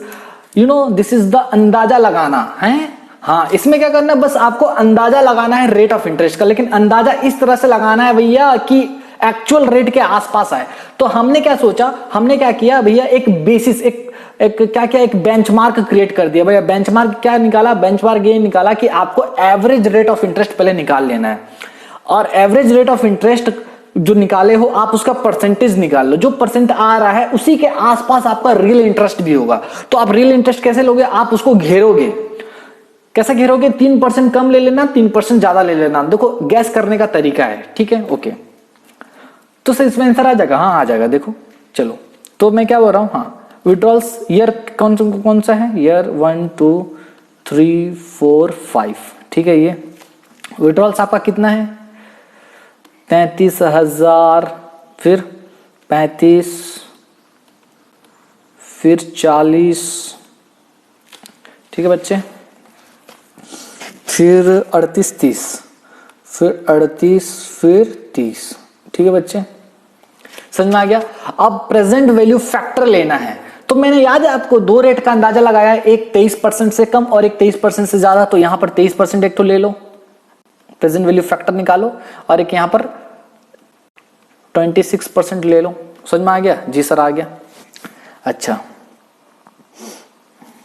this is the अंदाजा लगाना है। हाँ, इसमें क्या करना है, बस आपको अंदाजा लगाना है रेट ऑफ इंटरेस्ट का, लेकिन अंदाजा इस तरह से लगाना है भैया कि एक्चुअल रेट के आसपास आए। तो हमने क्या सोचा, हमने क्या किया भैया, एक बेसिस, एक क्या क्या, एक बेंचमार्क क्रिएट कर दिया भैया। बेंचमार्क क्या निकाला, बेंचमार्क ये निकाला कि आपको एवरेज रेट ऑफ इंटरेस्ट पहले निकाल लेना है, और एवरेज रेट ऑफ इंटरेस्ट जो निकाले हो आप उसका परसेंटेज निकाल लो। जो परसेंट आ रहा है उसी के आसपास आपका रियल इंटरेस्ट भी होगा। तो आप रियल इंटरेस्ट कैसे लोगे, आप उसको घेरोगे। कैसे घेरोगे, 3% कम ले लेना, 3% ज्यादा ले लेना। देखो गैस करने का तरीका है, ठीक है, ओके। तो सर इसमें आंसर आ जाएगा, हाँ आ जाएगा। देखो चलो, तो मैं क्या बोल रहा हूं, हाँ विड्रॉल्स ईयर कौन सा है, ईयर 1 2 3 4 5, ठीक है। ये विड्रॉल्स आपका कितना है, 33,000, फिर 35, फिर 40, ठीक है बच्चे, फिर 38 30, फिर 38, फिर 30, ठीक है बच्चे, समझ में आ गया। अब प्रेजेंट वैल्यू फैक्टर लेना है। तो मैंने याद है आपको दो रेट का अंदाजा लगाया, एक 23% से कम और एक 23% से ज्यादा। तो यहां पर 23% एक तो ले लो, प्रेजेंट वैल्यू फैक्टर निकालो, और एक यहां पर 26% ले लो। समझ में आ गया? जी सर आ गया। अच्छा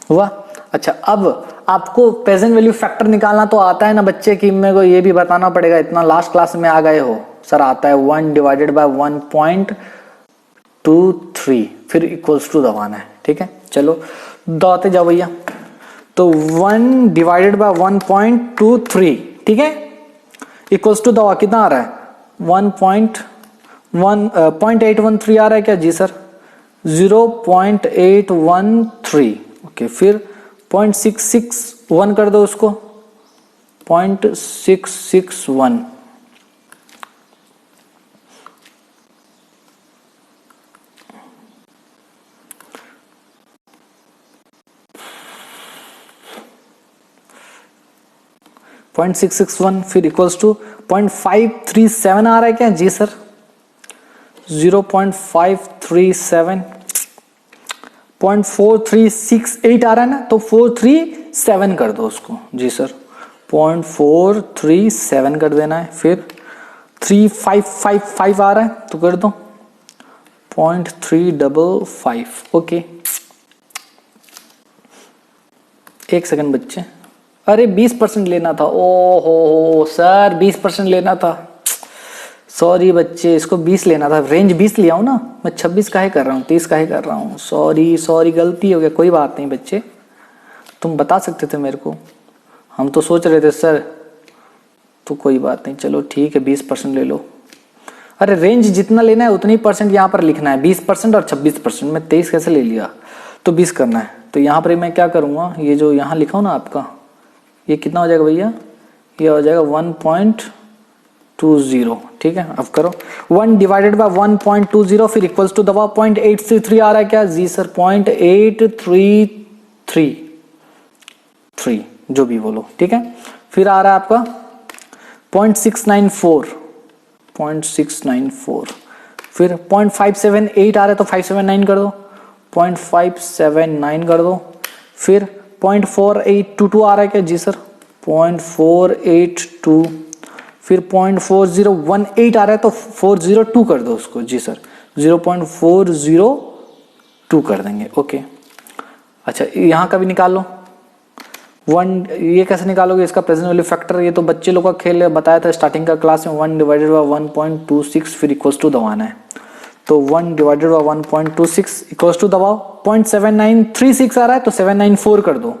हुआ। अच्छा, अब आपको प्रेजेंट वैल्यू फैक्टर निकालना तो आता है ना बच्चे, कि मेरे को ये भी बताना पड़ेगा, इतना लास्ट क्लास में आ गए हो सर, आता है 1 डिवाइडेड बाय 1.23, फिर इक्वल्स टू दबाना है, ठीक है। चलो दबाते जाओ भैया। तो 1 डिवाइडेड बाय 1.23, ठीक है, इक्वल्स टू दबा, कितना आ रहा है 0.813 आ रहा है क्या? जी सर 0.813, ओके। फिर 0.661 कर दो उसको, 0.661, 0.661 फिर इक्वल्स टू 0.537 आ रहा है क्या? जी सर 0.537, 0.4368 आ रहा है ना, तो 437 कर दो उसको। जी सर 0.437 कर देना है। फिर 3555 आ रहा है तो कर दो 0.355। ओके एक सेकंड बच्चे, अरे 20% लेना था। ओ हो सर 20% लेना था, सॉरी बच्चे, इसको 20 लेना था, रेंज 20 लिया हूं ना मैं, 26 काहे कर रहा हूँ, 30 काहे कर रहा हूँ, सॉरी गलती हो गया, कोई बात नहीं बच्चे, तुम बता सकते थे मेरे को, हम तो सोच रहे थे सर, तो कोई बात नहीं, चलो ठीक है 20% ले लो। अरे रेंज जितना लेना है उतनी परसेंट यहाँ पर लिखना है, 20% और 26%, मैं 23 कैसे ले लिया, तो 20 करना है। तो यहाँ पर मैं क्या करूँगा, ये जो यहाँ लिखा हो ना आपका, ये कितना हो जाएगा भैया, ये हो जाएगा 1.20। ठीक है अब करो 1 डिवाइडेड बाय 1.20 फिर इक्वल्स टू दबाओ 0.833 आ रहा है क्या? जी सर 0.833 जो भी बोलो, ठीक है। फिर आ रहा है आपका 0.694, फिर 0.578 आ रहा है तो 579 कर दो, 0.579 कर दो। फिर 0.4822 आ रहा है क्या? जी सर 0.482, फिर 0.4018 आ रहा है तो 402 कर दो उसको। जी सर 0.402 कर देंगे। ओके अच्छा यहाँ का भी निकाल लो 1, ये कैसे निकालोगे इसका प्रेजेंट वैल्यू फैक्टर, ये तो बच्चे लोग का खेल है, बताया था स्टार्टिंग का क्लास में। 1 डिवाइडेड बाय 1.26 फिर इक्वल्स टू दबाना है, तो 1 डिवाइडेड बाय 1.26 इक्वल्स टू दबाओ 0.7936 आ रहा है तो 794 कर दो,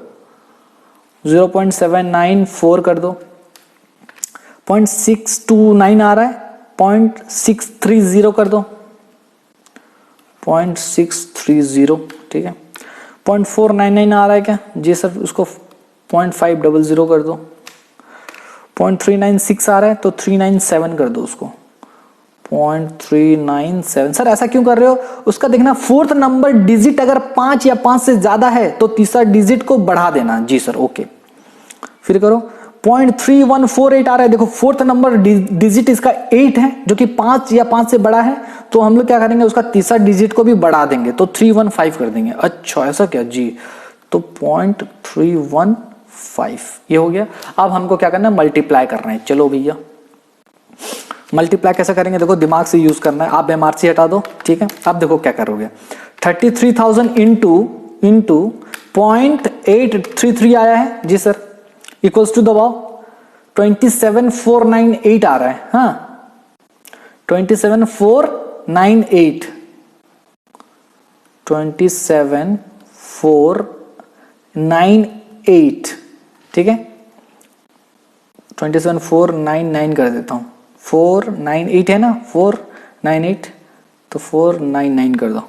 0.794 कर दो। 0.629 आ रहा है 0.630 कर दो, 0.630 ठीक है। 0.499 आ रहा है क्या? जी सर उसको 0.500 कर दो। 0.396 आ रहा है तो 397 कर दो उसको, 0.397। सर ऐसा क्यों कर रहे हो? उसका देखना फोर्थ नंबर डिजिट अगर 5 या 5 से ज्यादा है तो तीसरा डिजिट को बढ़ा देना। जी सर ओके फिर करो 0.3148 आ रहा है, देखो फोर्थ नंबर डिजिट इसका 8 है जो कि 5 या 5 से बड़ा है, तो हम लोग क्या करेंगे उसका तीसरा डिजिट को भी बढ़ा देंगे तो 315 कर देंगे। अच्छा ऐसा क्या जी, तो 0.315 ये हो गया। अब हमको क्या करना है, मल्टीप्लाई करना है। चलो भैया मल्टीप्लाई कैसे करेंगे, देखो दिमाग से यूज करना है, आप एमआरसी हटा दो ठीक है। अब देखो क्या करोगे, 33,000 इंटू 0.833 आया है जी सर, इक्वल्स टू दबाओ 27498 आ रहा है, हाँ 27498 ठीक है। 27499 कर देता हूं, 498 है ना, 498 तो 499 कर दो,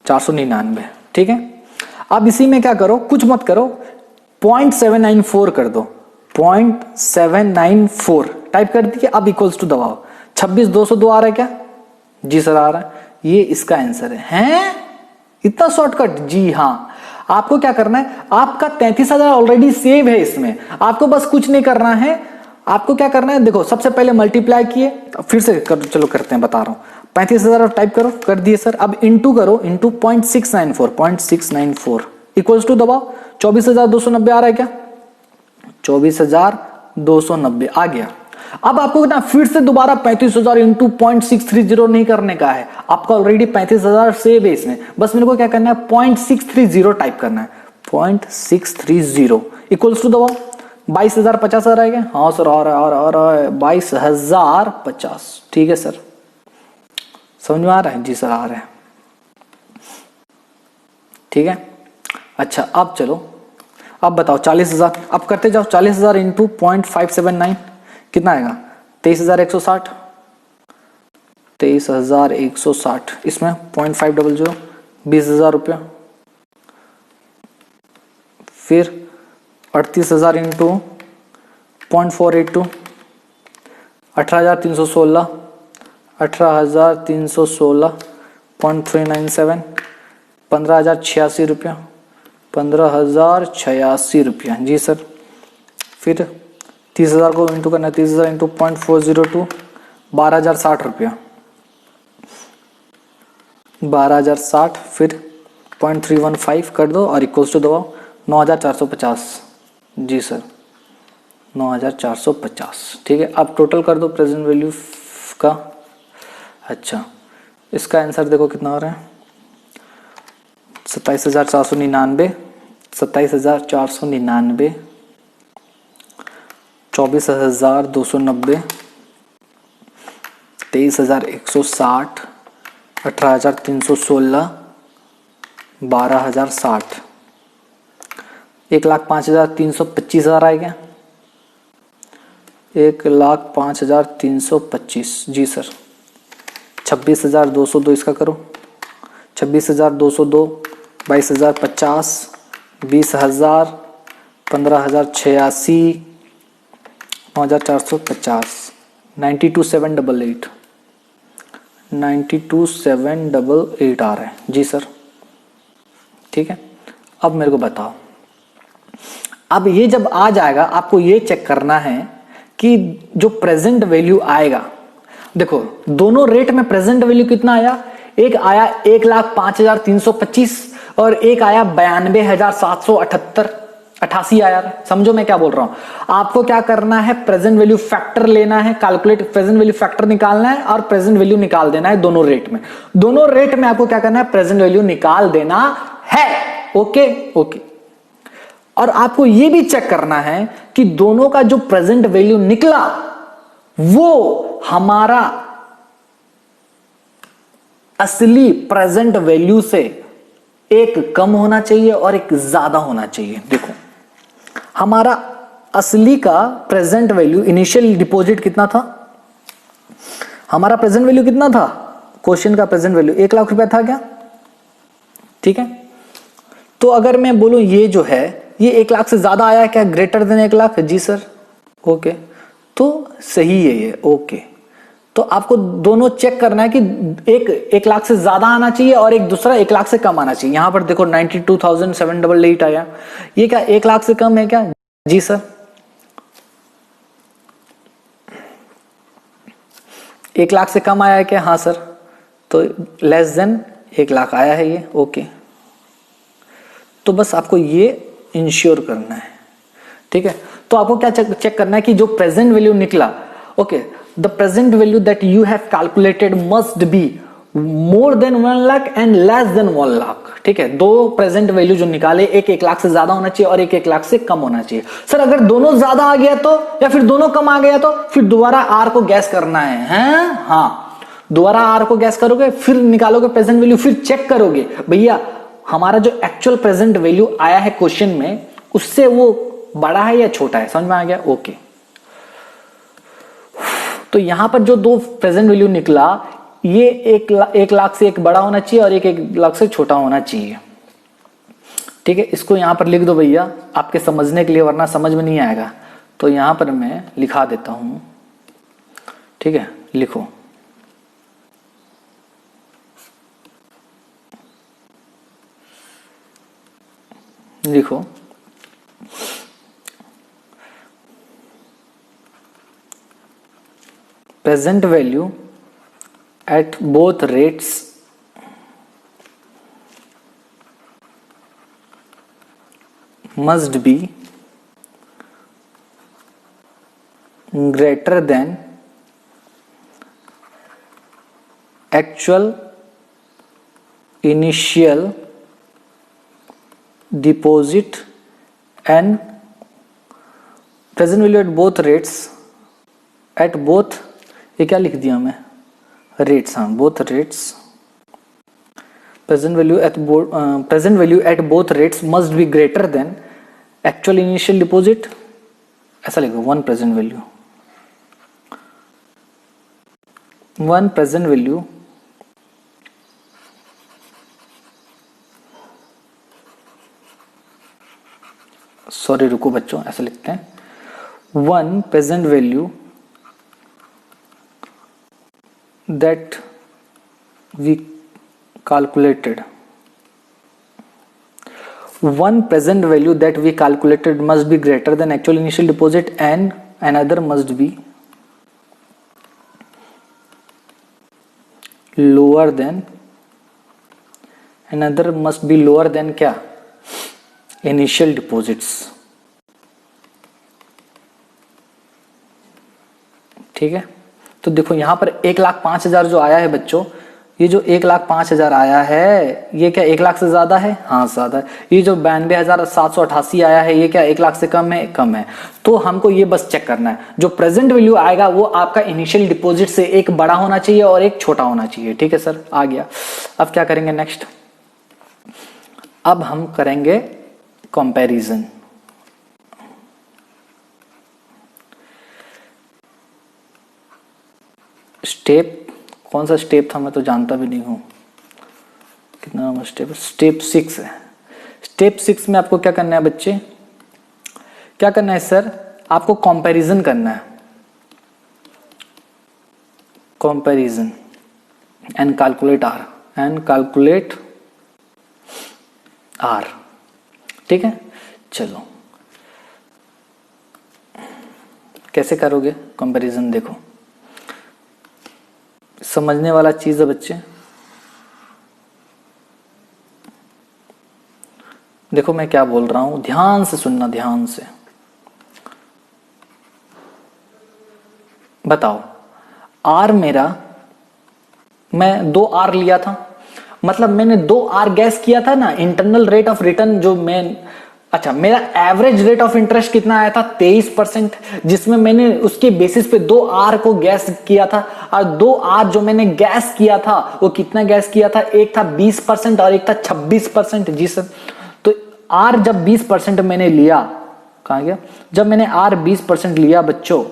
499 ठीक है। अब इसी में क्या करो, कुछ मत करो, 0.794 कर दो, 0.794 टाइप कर दिए। अब इक्वल्स टू दबाओ 26,202 आ रहा है क्या? जी सर आ रहा है, ये इसका आंसर है। हैं इतना शॉर्टकट? जी हाँ, आपको क्या करना है, आपका 33,000 ऑलरेडी सेव है इसमें, आपको बस कुछ नहीं करना है। आपको क्या करना है, देखो सबसे पहले मल्टीप्लाई किए, फिर से चलो करते हैं, बता रहा हूं। 35,000 टाइप करो, कर दिए सर। अब इंटू करो, इंटू 0.694 इक्वल्स टू दबाओ 24,290 आ रहा है क्या? 24,290 आ गया। अब आपको ना फिर से दोबारा 35,000 इंटू 0.630 नहीं करने का है, आपका ऑलरेडी 35,000 सेव है इसमें, बस मेरे को क्या करना है 0.630 टाइप करना है, 0.630 इक्वल्स टू दबाओ 22,050 आ रहा है क्या? हाँ सर आ रहा है 22,050 ठीक है सर, समझ में आ रहा है? जी सर आ रहा है ठीक है। अच्छा अब चलो, अब बताओ 40,000, अब करते जाओ 40,000 इंटू 0.579 कितना आएगा? 23,160, 23,160 इसमें 0.500 20,000 रुपया, फिर 38,000 इंटू 0.482 18,316, 18,316 0.397 15,086 रुपया, 15,086 रुपया जी सर। फिर 30,000 को इंटू करना है, 30,000 इंटू 0.402, 12,060 रुपया, 12,060, फिर 0.315 कर दो और इक्वल्स टू दबाओ 9,450। जी सर 9,450, ठीक है। अब टोटल कर दो प्रेजेंट वैल्यू का। अच्छा इसका आंसर देखो कितना हो रहा है, 27,499, 27,499, 24,290, 23,160, 18,316, 12,060, 1,05,325 आएगा, 1,05,325। जी सर 26,202 इसका करो, 26,202, 22,050, 20,000, 15,086, 9,450, 92,788, 92,788 आ रहा है। जी सर ठीक है। अब मेरे को बताओ, अब ये जब आ जाएगा आपको ये चेक करना है कि जो प्रेजेंट वैल्यू आएगा, देखो दोनों रेट में प्रेजेंट वैल्यू कितना आया, एक आया 1,05,325 और एक आया 92,788 आया। समझो मैं क्या बोल रहा हूं, आपको क्या करना है, प्रेजेंट वैल्यू फैक्टर लेना है, कैलकुलेट प्रेजेंट वैल्यू फैक्टर निकालना है और प्रेजेंट वैल्यू निकाल देना है दोनों रेट में। दोनों रेट में आपको क्या करना है, प्रेजेंट वैल्यू निकाल देना है। Okay okay. और आपको यह भी चेक करना है कि दोनों का जो प्रेजेंट वैल्यू निकला वो हमारा असली प्रेजेंट वैल्यू से एक कम होना चाहिए और एक ज्यादा होना चाहिए। देखो हमारा असली का प्रेजेंट वैल्यू, इनिशियल डिपॉजिट कितना था, हमारा प्रेजेंट वैल्यू कितना था, क्वेश्चन का प्रेजेंट वैल्यू 1,00,000 रुपया था क्या, ठीक है। तो अगर मैं बोलूं ये जो है ये 1,00,000 से ज्यादा आया क्या, ग्रेटर देन 1,00,000, जी सर ओके, तो सही है ये, ओके। तो आपको दोनों चेक करना है कि एक 1,00,000 से ज्यादा आना चाहिए और एक दूसरा 1,00,000 से कम आना चाहिए। यहां पर देखो 92,788 आया, ये क्या 1,00,000 से कम है क्या, जी सर 1,00,000 से कम आया है क्या, हाँ सर, तो लेस देन 1,00,000 आया है ये, ओके। तो बस आपको ये इंश्योर करना है, ठीक है। तो आपको क्या चेक करना है कि जो प्रेजेंट वैल्यू निकला, okay, the present value that you have calculated must be more than 1,00,000 and less than 1,00,000, ठीक है। दो प्रेजेंट वैल्यू जो निकाले, एक 1,00,000 से ज्यादा होना चाहिए और एक 1,00,000 से कम होना चाहिए। सर अगर दोनों ज्यादा आ गया तो, या फिर दोनों कम आ गया तो फिर दोबारा आर को गैस करना है, हाँ दोबारा आर को गैस करोगे, फिर निकालोगे प्रेजेंट वैल्यू, फिर चेक करोगे भैया हमारा जो एक्चुअल प्रेजेंट वैल्यू आया है क्वेश्चन में उससे वो बड़ा है या छोटा है, समझ में आ गया, ओके। तो यहां पर जो दो प्रेजेंट वैल्यू निकला, ये 1,00,000 से एक बड़ा होना चाहिए और एक 1,00,000 से छोटा होना चाहिए, ठीक है। इसको यहां पर लिख दो भैया आपके समझने के लिए, वरना समझ में नहीं आएगा। तो यहां पर मैं लिखा देता हूं, ठीक है, लिखो लिखो present value at both rates must be greater than actual initial deposit and present value at both rates, at both, ये क्या लिख दिया मैं, रेट्स, हाँ both rates, present value at both rates must be greater than actual initial deposit, ऐसा लिखो, one present value sorry रुको बच्चों, ऐसा लिखते हैं, one present value that we calculated, one present value that we calculated must be greater than actual initial deposit and another must be lower than, another must be lower than क्या, initial deposits. ठीक है, तो देखो यहां पर 1,05,000 जो आया है बच्चों, ये जो 1,05,000 आया है ये क्या 1 लाख से ज्यादा है? हाँ ज्यादा है। ये जो 92,788 आया है ये क्या 1 लाख से कम है? कम है। तो हमको ये बस चेक करना है, जो प्रेजेंट वैल्यू आएगा वो आपका इनिशियल डिपॉजिट से एक बड़ा होना चाहिए और एक छोटा होना चाहिए। ठीक है सर, आ गया। अब क्या करेंगे नेक्स्ट, अब हम करेंगे कंपैरिजन। स्टेप कौन सा स्टेप था मैं तो जानता भी नहीं हूं, कितना नंबर स्टेप? स्टेप 6 है। स्टेप 6 में आपको क्या करना है बच्चे, क्या करना है सर? आपको कंपैरिजन करना है, comparison and calculate R, and calculate R. ठीक है, चलो कैसे करोगे कंपैरिजन? देखो समझने वाला चीज है बच्चे। देखो मैं क्या बोल रहा हूं, ध्यान से सुनना, ध्यान से। बताओ आर मेरा, मैं 2 आर लिया था, मतलब मैंने 2 आर गैस किया था ना, इंटरनल रेट ऑफ रिटर्न जो मैं, अच्छा मेरा एवरेज रेट ऑफ इंटरेस्ट कितना आया था? 23%, जिसमें मैंने उसके बेसिस पे 2 आर को गैस किया था, और 2 आर जो मैंने गैस किया था वो कितना गैस किया था? एक था 20% और एक था 26%। जी सर, तो आर जब 20% मैंने लिया, कहां गया? जब मैंने आर 20% लिया बच्चों,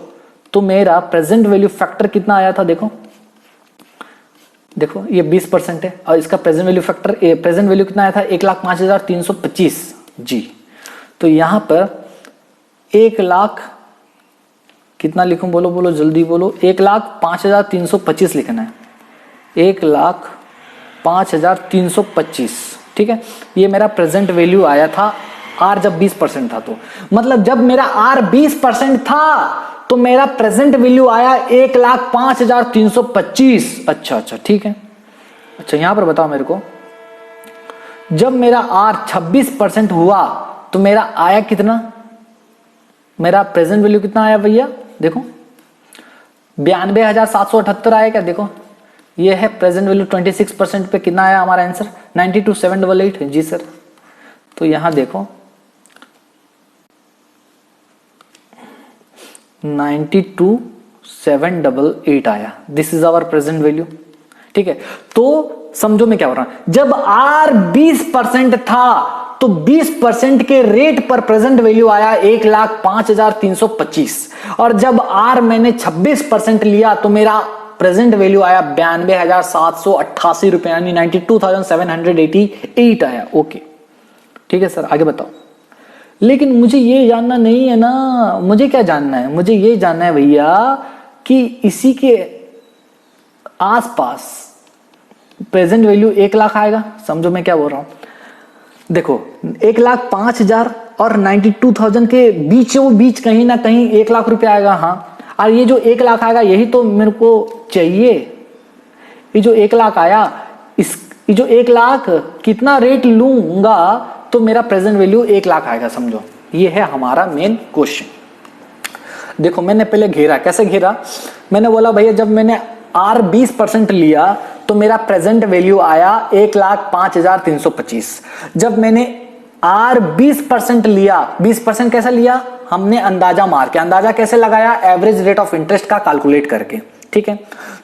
तो मेरा प्रेजेंट वैल्यू फैक्टर कितना आया था? देखो देखो ये 20% है और इसका present value factor, present value कितना आया था? 1,05,325। जी, तो यहां पर 1 लाख कितना लिखूं? बोलो बोलो जल्दी बोलो। 1,05,325 लिखना है, 1,05,325। ठीक है, ये मेरा प्रेजेंट वैल्यू आया था आर जब 20% था। तो मतलब जब मेरा आर 20% था तो मेरा प्रेजेंट वैल्यू आया 1,05,325। अच्छा अच्छा ठीक है। अच्छा यहां पर बताओ मेरे को, जब मेरा आर 26% हुआ तो मेरा आया कितना? मेरा प्रेजेंट वैल्यू कितना आया भैया? देखो 92,778 आया क्या? देखो ये है प्रेजेंट वैल्यू। 26% पे कितना आया हमारा आंसर? 92,788। जी सर, तो यहां देखो 92,788 आया। This is our present value. ठीक है, तो समझो मैं क्या हो रहा हूं, जब आर 20% था तो 20% के रेट पर प्रेजेंट वैल्यू आया 1,05,325, और जब आर मैंने 26% लिया तो मेरा प्रेजेंट वैल्यू आया 92,788 रुपए, यानी 92,788 आया। ओके ठीक है सर, आगे बताओ। लेकिन मुझे ये जानना नहीं है ना, मुझे क्या जानना है? मुझे ये जानना है भैया कि इसी के आसपास प्रेजेंट वैल्यू 1 लाख आएगा। समझो मैं क्या बोल रहा हूं, देखो 1,05,000 और 92,000 के बीच कहीं ना कहीं 1 लाख रुपए आएगा। हाँ, और ये जो 1 लाख आएगा यही तो मेरे को चाहिए। ये जो 1 लाख आया, ये जो 1 लाख कितना रेट लूंगा तो मेरा प्रेजेंट वैल्यू 1 लाख आएगा। समझो ये है हमारा मेन क्वेश्चन। देखो मैंने पहले घेरा, कैसे घेरा? मैंने बोला भैया जब मैंने आर 20% लिया तो मेरा प्रेजेंट वैल्यू आया 1,05,325। जब मैंने आर 20% लिया, 20% कैसे लिया? हमने अंदाजा मार के। अंदाजा कैसे लगाया? एवरेज रेट ऑफ इंटरेस्ट का कैलकुलेट करके। ठीक है,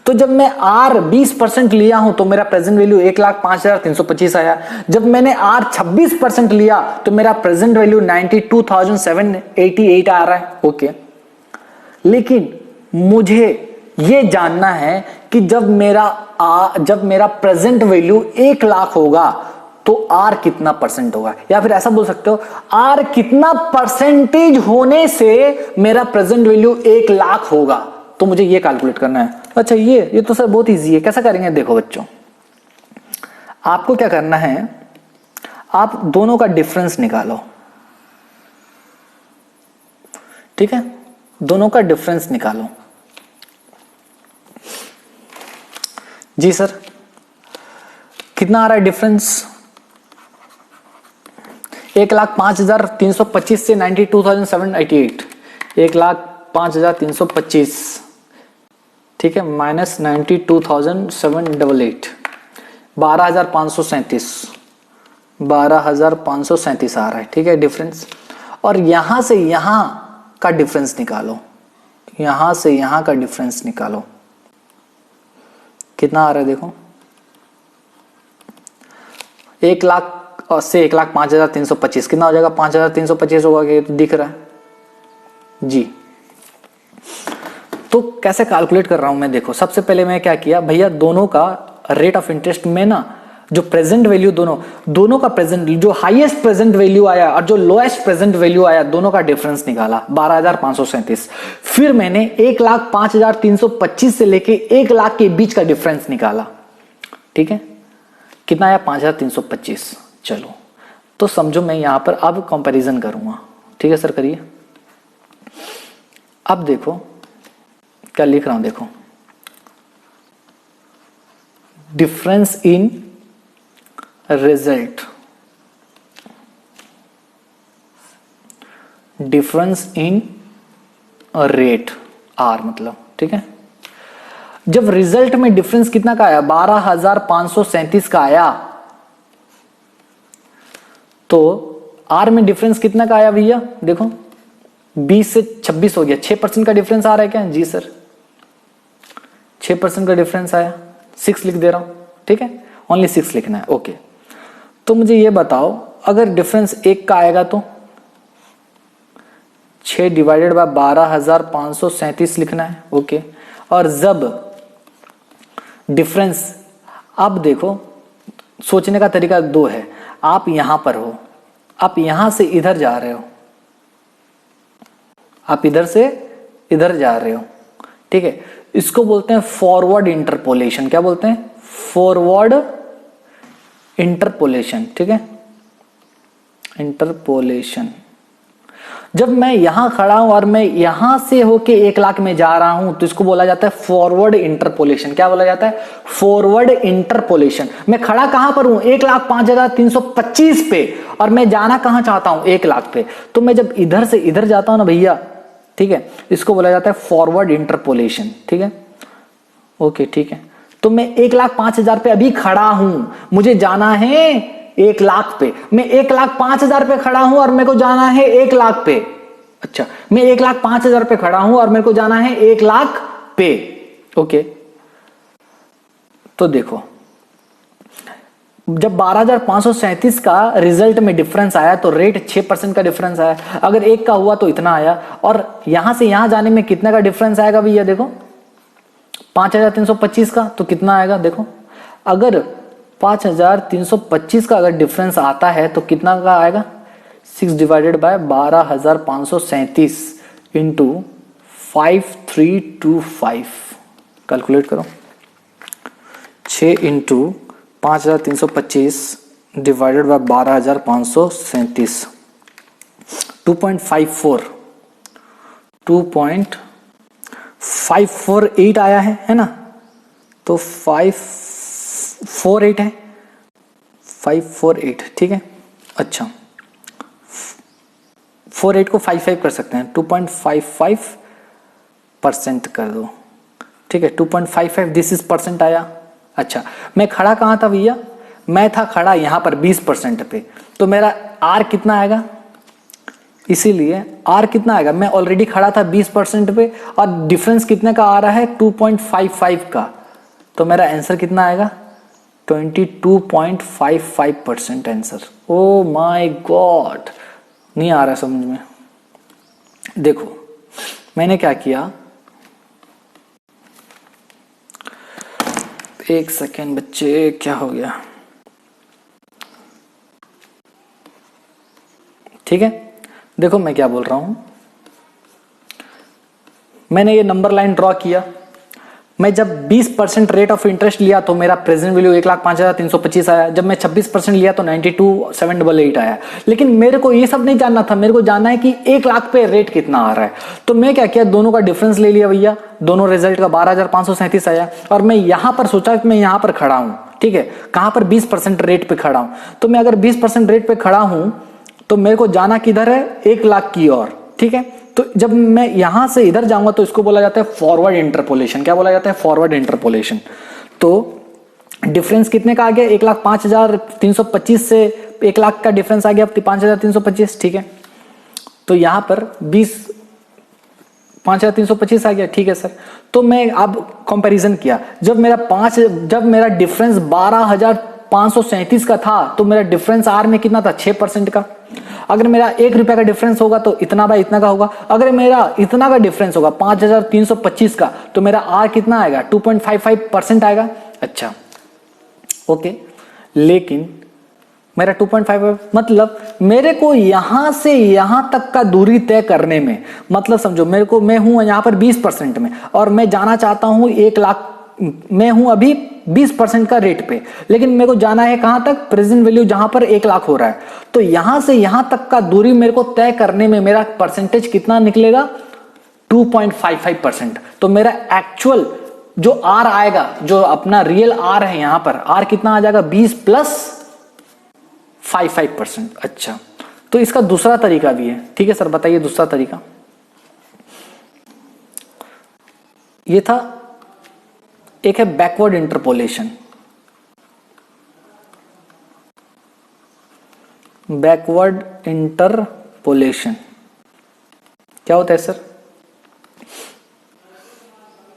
तो जब मैं आर 20% लिया हूं तो मेरा प्रेजेंट वैल्यू 1,05,325 आया। जब मैंने आर 26% लिया तो मेरा प्रेजेंट वैल्यू 92,788 आ रहा है। ओके, लेकिन मुझे ये जानना है कि जब मेरा प्रेजेंट वैल्यू 1 लाख होगा तो आर कितना परसेंट होगा, या फिर ऐसा बोल सकते हो आर कितना परसेंटेज होने से मेरा प्रेजेंट वैल्यू 1 लाख होगा। तो मुझे ये कैलकुलेट करना है। अच्छा ये तो सर बहुत इजी है, कैसा करेंगे? देखो बच्चों, आपको क्या करना है, आप दोनों का डिफरेंस निकालो। ठीक है, दोनों का डिफरेंस निकालो। जी सर, कितना आ रहा है डिफरेंस? 1,05,325 से 92,788, 1,05,325, ठीक है, माइनस 92,788, 12,537, 12,537 आ रहा है, ठीक है डिफरेंस। और यहां से यहां का डिफरेंस निकालो, यहां से यहां का डिफरेंस निकालो, कितना आ रहा है देखो, 1,00,000 से 1,05,325 कितना हो जाएगा? 5,325 होगा, कि तो दिख रहा है जी। तो कैसे कैलकुलेट कर रहा हूं मैं, देखो सबसे पहले मैं क्या किया भैया, दोनों का रेट ऑफ इंटरेस्ट में ना जो प्रेजेंट वैल्यू दोनों का प्रेजेंट, जो हाईएस्ट प्रेजेंट वैल्यू आया और जो लोएस्ट प्रेजेंट वैल्यू आया, दोनों का डिफरेंस निकाला 12,537। फिर मैंने 1,05,325 से लेके 1,00,000 के बीच का डिफरेंस निकाला, ठीक है, कितना आया? 5,325। चलो तो समझो मैं यहां पर अब कंपैरिजन करूंगा, ठीक है सर करिए। अब देखो क्या लिख रहा हूं, देखो difference in result, difference in rate R मतलब, ठीक है। जब रिजल्ट में डिफरेंस कितना का आया? 12,537 का आया, तो आर में डिफरेंस कितना का आया भैया? देखो 20 से 26 हो गया, 6% का डिफरेंस आ रहा है क्या? जी सर 6% का डिफरेंस आया, 6 लिख दे रहा हूं, ठीक है, ओनली 6 लिखना है, ओके। तो मुझे ये बताओ, अगर डिफरेंस 1 का आएगा तो 6 डिवाइडेड बाय 12,537 लिखना है, ओके। और जब डिफरेंस, अब देखो सोचने का तरीका 2 है, आप यहां पर हो, आप यहां से इधर जा रहे हो, आप इधर से इधर जा रहे हो, ठीक है, इसको बोलते हैं फॉरवर्ड इंटरपोलेशन। क्या बोलते हैं? फॉरवर्ड इंटरपोलेशन, ठीक है, इंटरपोलेशन। जब मैं यहां खड़ा हूं और मैं यहां से होके 1,00,000 में जा रहा हूं, तो इसको बोला जाता है फॉरवर्ड इंटरपोलेशन। क्या बोला जाता है? Forward interpolation. मैं खड़ा कहां पर हूं? 1,05,325 पे, और मैं जाना कहां चाहता हूं? 1,00,000 पे। तो मैं जब इधर से इधर जाता हूं ना भैया, ठीक है, इसको बोला जाता है फॉरवर्ड इंटरपोलेशन, ठीक है, ओके, ठीक है। तो मैं 1,05,000 पे अभी खड़ा हूं, मुझे जाना है 1,00,000 पे। मैं 1,05,000 पे खड़ा हूं और मेरे को जाना है 1,00,000 पे। अच्छा, मैं 1,05,000 पे खड़ा हूं और मेरे को जाना है 1,00,000 पे, ओके। तो देखो जब 12,537 का रिजल्ट में डिफरेंस आया तो रेट 6% का डिफरेंस आया। अगर 1 का हुआ तो इतना आया, और यहां से यहां जाने में कितने का डिफरेंस आएगा भैया? देखो 5,325 का, तो कितना आएगा देखो, अगर 5,325 का अगर डिफरेंस आता है तो कितना का आएगा? 6 डिवाइडेड बाय 12,537 इंटू 5325, कैलकुलेट करो, 6 इंटू 5,325 डिवाइडेड बाय 12,537, 2.54, 2.548 आया है ना, तो 548 है, 548, ठीक है। अच्छा 48 को 55 कर सकते हैं, 2.55% कर दो, ठीक है, 2.55 दिस इज परसेंट आया। अच्छा, मैं खड़ा कहां था भैया? मैं था खड़ा यहां पर 20% पे, तो मेरा आर कितना आएगा? इसीलिए आर कितना आएगा? मैं ऑलरेडी खड़ा था 20% पे और डिफरेंस कितने का आ रहा है? 2.55 का, तो मेरा आंसर कितना आएगा? 22.55% आंसर। ओ माय गॉड, नहीं आ रहा समझ में। देखो मैंने क्या किया, एक सेकेंड बच्चे, क्या हो गया, ठीक है। देखो मैं क्या बोल रहा हूं, मैंने ये नंबर लाइन ड्रॉ किया, मैं जब 20% रेट ऑफ इंटरेस्ट लिया तो मेरा प्रेजेंट वैल्यू 1,05,325 आया। जब मैं 26% लिया तो 92,788 आया। लेकिन मेरे को ये सब नहीं जानना था, मेरे को जानना है कि 1 लाख पे रेट कितना आ रहा है। तो मैं क्या किया, दोनों का डिफरेंस ले लिया भैया, दोनों रिजल्ट का 12,537 आया। और मैं यहां पर सोचा कि मैं यहां पर खड़ा हूं, ठीक है, कहां पर 20% रेट पे खड़ा हूं। तो मैं अगर 20% रेट पे खड़ा हूं तो मेरे को जाना किधर है, 1 लाख की ओर, ठीक है। तो जब मैं यहां से इधर जाऊंगा तो इसको बोला जाता है फॉरवर्ड इंटरपोलेशन। क्या बोला जाता है, फॉरवर्ड इंटरपोलेशन। तो डिफरेंस कितने का आ गया, 1,05,325 से 1 लाख का डिफरेंस आ गया 5,325, ठीक है। तो यहां पर 5,325 आ गया, ठीक है सर। तो मैं अब कंपैरिजन किया, जब मेरा डिफरेंस 12,537 का था तो मेरा डिफरेंस आर में कितना था, 6% का। अगर मेरा 1 रुपए का डिफरेंस होगा तो इतना बाय इतना का होगा। अगर मेरा इतना का डिफरेंस होगा 5,325 का तो मेरा आर कितना आएगा, 2.55% आएगा। अच्छा ओके, लेकिन मेरा 2.5 मतलब मेरे को यहां से यहां तक का दूरी तय करने में, मतलब समझो मैं हूं यहां पर 20% में और मैं जाना चाहता हूं 1 लाख। मैं हूं अभी 20% का रेट पे, लेकिन मेरे को जाना है कहां तक, प्रेजेंट वैल्यू जहां पर 1 लाख हो रहा है। तो यहां से यहां तक का दूरी मेरे को तय करने में मेरा परसेंटेज कितना निकलेगा, 2.55%। तो मेरा एक्चुअल जो आर आएगा, जो अपना रियल आर है, यहां पर आर कितना आ जाएगा, 20 प्लस 55%। अच्छा, तो इसका दूसरा तरीका भी है, ठीक है सर, बताइए दूसरा तरीका। ये था, एक है बैकवर्ड इंटरपोलेशन। बैकवर्ड इंटरपोलेशन क्या होता है सर?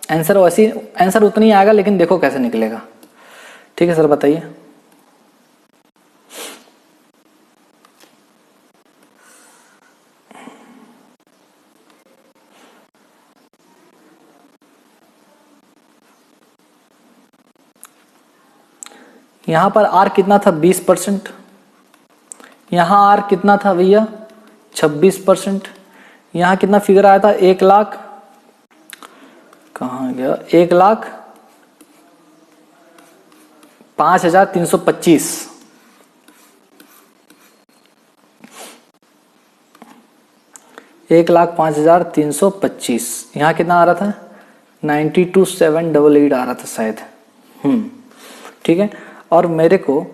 आंसर उतना ही आएगा, लेकिन देखो कैसे निकलेगा, ठीक है सर, बताइए। यहां पर आर कितना था, 20%। यहां आर कितना था भैया, 26%। यहां कितना फिगर आया था, 1 लाख, कहां गया, 1,05,325। एक 1,05,325। यहां कितना आ रहा था, 92,788 आ रहा था शायद। ठीक है, और मेरे को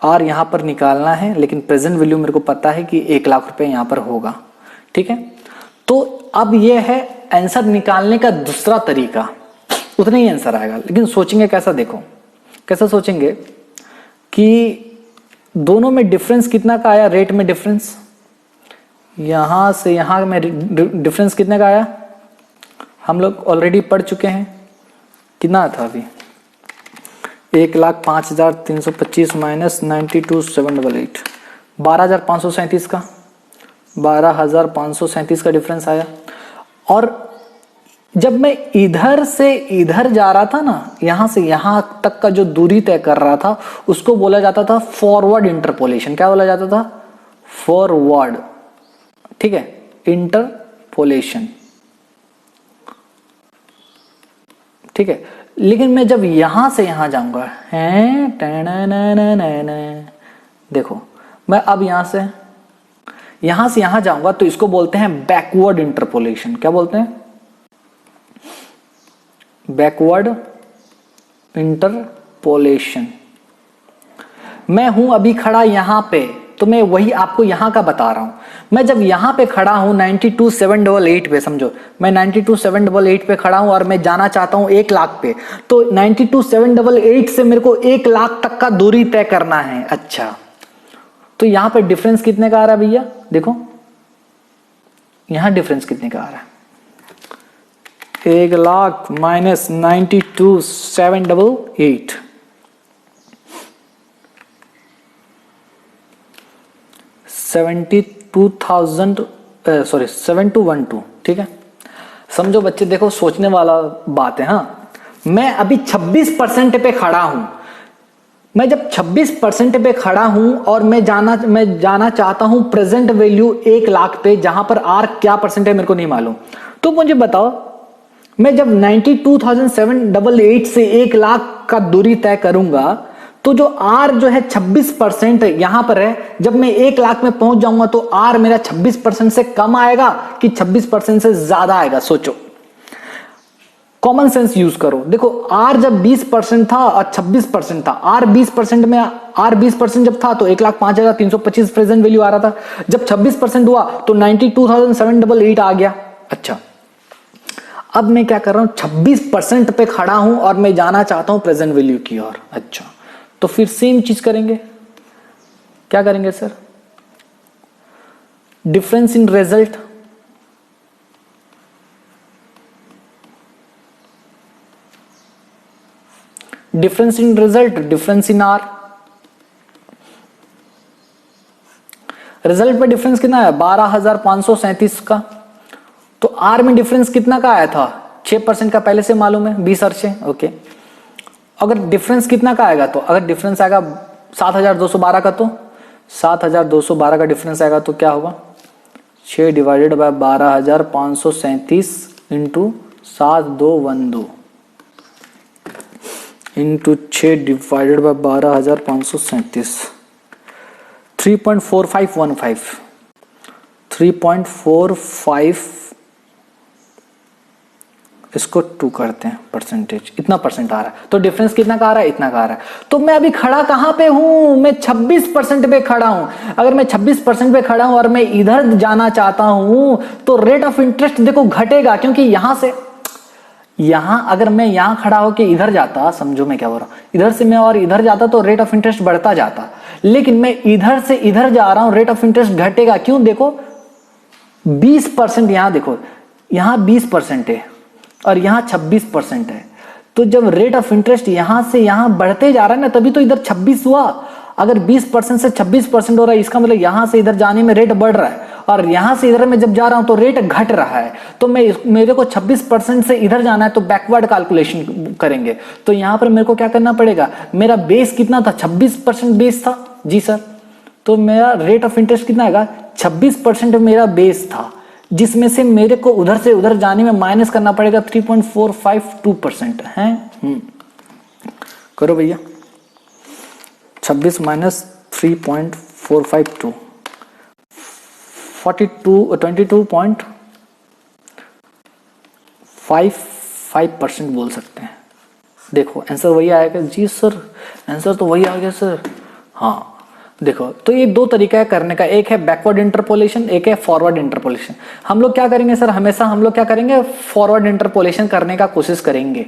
आर यहां पर निकालना है, लेकिन प्रेजेंट वैल्यू मेरे को पता है कि 1 लाख रुपए यहां पर होगा, ठीक है। तो अब यह है आंसर निकालने का दूसरा तरीका, उतना ही आंसर आएगा, लेकिन सोचेंगे कैसा, देखो कैसा सोचेंगे कि दोनों में डिफरेंस कितना का आया, रेट में डिफरेंस, यहां से यहां में डिफरेंस कितने का आया, हम लोग ऑलरेडी पढ़ चुके हैं, कितना था अभी, 1,05,325 माइनस 92,788, 12,537 का, 12,537 का डिफरेंस आया। और जब मैं इधर से इधर जा रहा था ना, यहां से यहां तक का जो दूरी तय कर रहा था, उसको बोला जाता था फॉरवर्ड इंटरपोलेशन। क्या बोला जाता था, फॉरवर्ड, ठीक है, इंटरपोलेशन, ठीक है। लेकिन मैं जब यहां से यहां जाऊंगा, देखो मैं अब यहां से यहां जाऊंगा तो इसको बोलते हैं बैकवर्ड इंटरपोलेशन। क्या बोलते हैं, बैकवर्ड इंटरपोलेशन। मैं हूं अभी खड़ा यहां पे, तो मैं वही आपको यहां का बता रहा हूं। मैं जब यहां पे खड़ा हूं 92,788 पे, समझो मैं 92,788 पे खड़ा हूं और मैं जाना चाहता हूं 1 लाख पे, तो 92,788 से मेरे को 1 लाख तक का दूरी तय करना है। अच्छा, तो यहां पे डिफरेंस कितने का आ रहा है भैया, देखो यहां डिफरेंस कितने का आ रहा है, 1 लाख माइनस 92,788, 7212, ठीक है। समझो बच्चे, देखो सोचने वाला बात है। हाँ, मैं अभी 26% पे खड़ा हूं। मैं जब 26% पे खड़ा हूं और मैं जाना चाहता हूं प्रेजेंट वैल्यू 1 लाख पे, जहां पर आर क्या परसेंट है मेरे को नहीं मालूम। तो मुझे बताओ मैं जब 92,788 से 1 लाख का दूरी तय करूंगा तो जो आर जो है 26% यहां पर है, जब मैं 1 लाख में पहुंच जाऊंगा तो आर मेरा 26% से कम आएगा कि 26% से ज्यादा आएगा? सोचो, कॉमन सेंस यूज करो। देखो आर जब 20% था और 26% था, आर 20% में, आर 20% जब था तो 1,05,325 प्रेजेंट वैल्यू आ रहा था। जब 26% हुआ तो 92,788 आ गया। अच्छा, अब मैं क्या कर रहा हूं, 26% पे खड़ा हूं और मैं जाना चाहता हूं प्रेजेंट वैल्यू की ओर। अच्छा, तो फिर सेम चीज करेंगे। क्या करेंगे sir? Difference in result, difference in result, difference in are. Result पे डिफरेंस कितना है? 12,537 का। तो आर में डिफरेंस कितना का आया था? 6% का पहले से मालूम है, 20 और 6, ओके। अगर डिफरेंस कितना का आएगा, तो अगर डिफरेंस आएगा 7,212 का, तो 7,212 का डिफरेंस आएगा तो क्या होगा? 6 divided by 12,537 into 7212 into 6 divided by 12,537, 3.4515, 3.45, इसको 2 करते हैं परसेंटेज, इतना परसेंट आ रहा है। तो डिफरेंस कितना का आ रहा है? इतना का आ रहा है। तो मैं अभी खड़ा कहां पे हूं? मैं 26% पे खड़ा हूं। अगर मैं 26% पे खड़ा हूं और मैं इधर जाना चाहता हूं तो रेट ऑफ इंटरेस्ट देखो घटेगा, क्योंकि यहां से यहां, अगर मैं यहां खड़ा होकर इधर जाता, समझो मैं क्या बोल रहा हूं, इधर से मैं और इधर जाता तो रेट ऑफ इंटरेस्ट बढ़ता जाता, लेकिन मैं इधर से इधर जा रहा हूं, रेट ऑफ इंटरेस्ट घटेगा। क्यों? देखो 20% यहां, देखो यहां 20% है और यहां 26% है। तो जब रेट ऑफ इंटरेस्ट यहां से यहां बढ़ते जा रहा है ना, तभी तो इधर 26 हुआ। अगर 20% से 26% हो रहा है, इसका मतलब यहां से इधर जाने में रेट बढ़ रहा है, और यहां से इधर में जब जा रहा हूं तो रेट घट रहा है। तो मेरे को 26% से इधर जाना है, तो बैकवर्ड कैलकुलेशन करेंगे। तो यहां पर मेरे को क्या करना पड़ेगा? मेरा बेस कितना था? 26% बेस था जी सर। तो मेरा रेट ऑफ इंटरेस्ट कितना आएगा? 26% मेरा बेस था, जिसमें से मेरे को उधर से उधर जाने में माइनस करना पड़ेगा 3.452% है। करो भैया, 26 माइनस 3.452, 22.55% बोल सकते हैं। देखो आंसर वही आएगा जी सर, आंसर तो वही आ गया सर। हाँ देखो, तो ये दो तरीका है करने का, एक है बैकवर्ड इंटरपोलेशन, एक है फॉरवर्ड इंटरपोलेशन। हम लोग क्या करेंगे सर? हमेशा हम लोग क्या करेंगे? फॉरवर्ड इंटरपोलेशन करने का कोशिश करेंगे।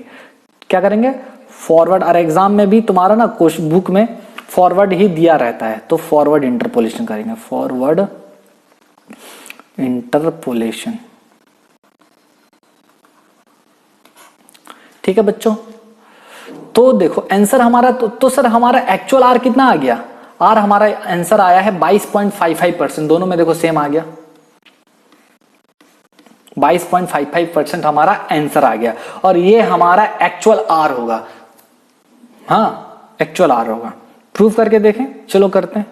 क्या करेंगे? फॉरवर्ड। और एग्जाम में भी तुम्हारा ना क्वेश्चन बुक में फॉरवर्ड ही दिया रहता है, तो फॉरवर्ड इंटरपोलेशन करेंगे, फॉरवर्ड इंटरपोलेशन। ठीक है बच्चों, तो देखो आंसर हमारा तो सर हमारा एक्चुअल आर कितना आ गया? आर हमारा आंसर आया है 22.55%, दोनों में देखो सेम आ गया, 22.55% हमारा आंसर आ गया, और ये हमारा एक्चुअल आर होगा। हाँ एक्चुअल आर होगा। प्रूव करके देखें, चलो करते हैं।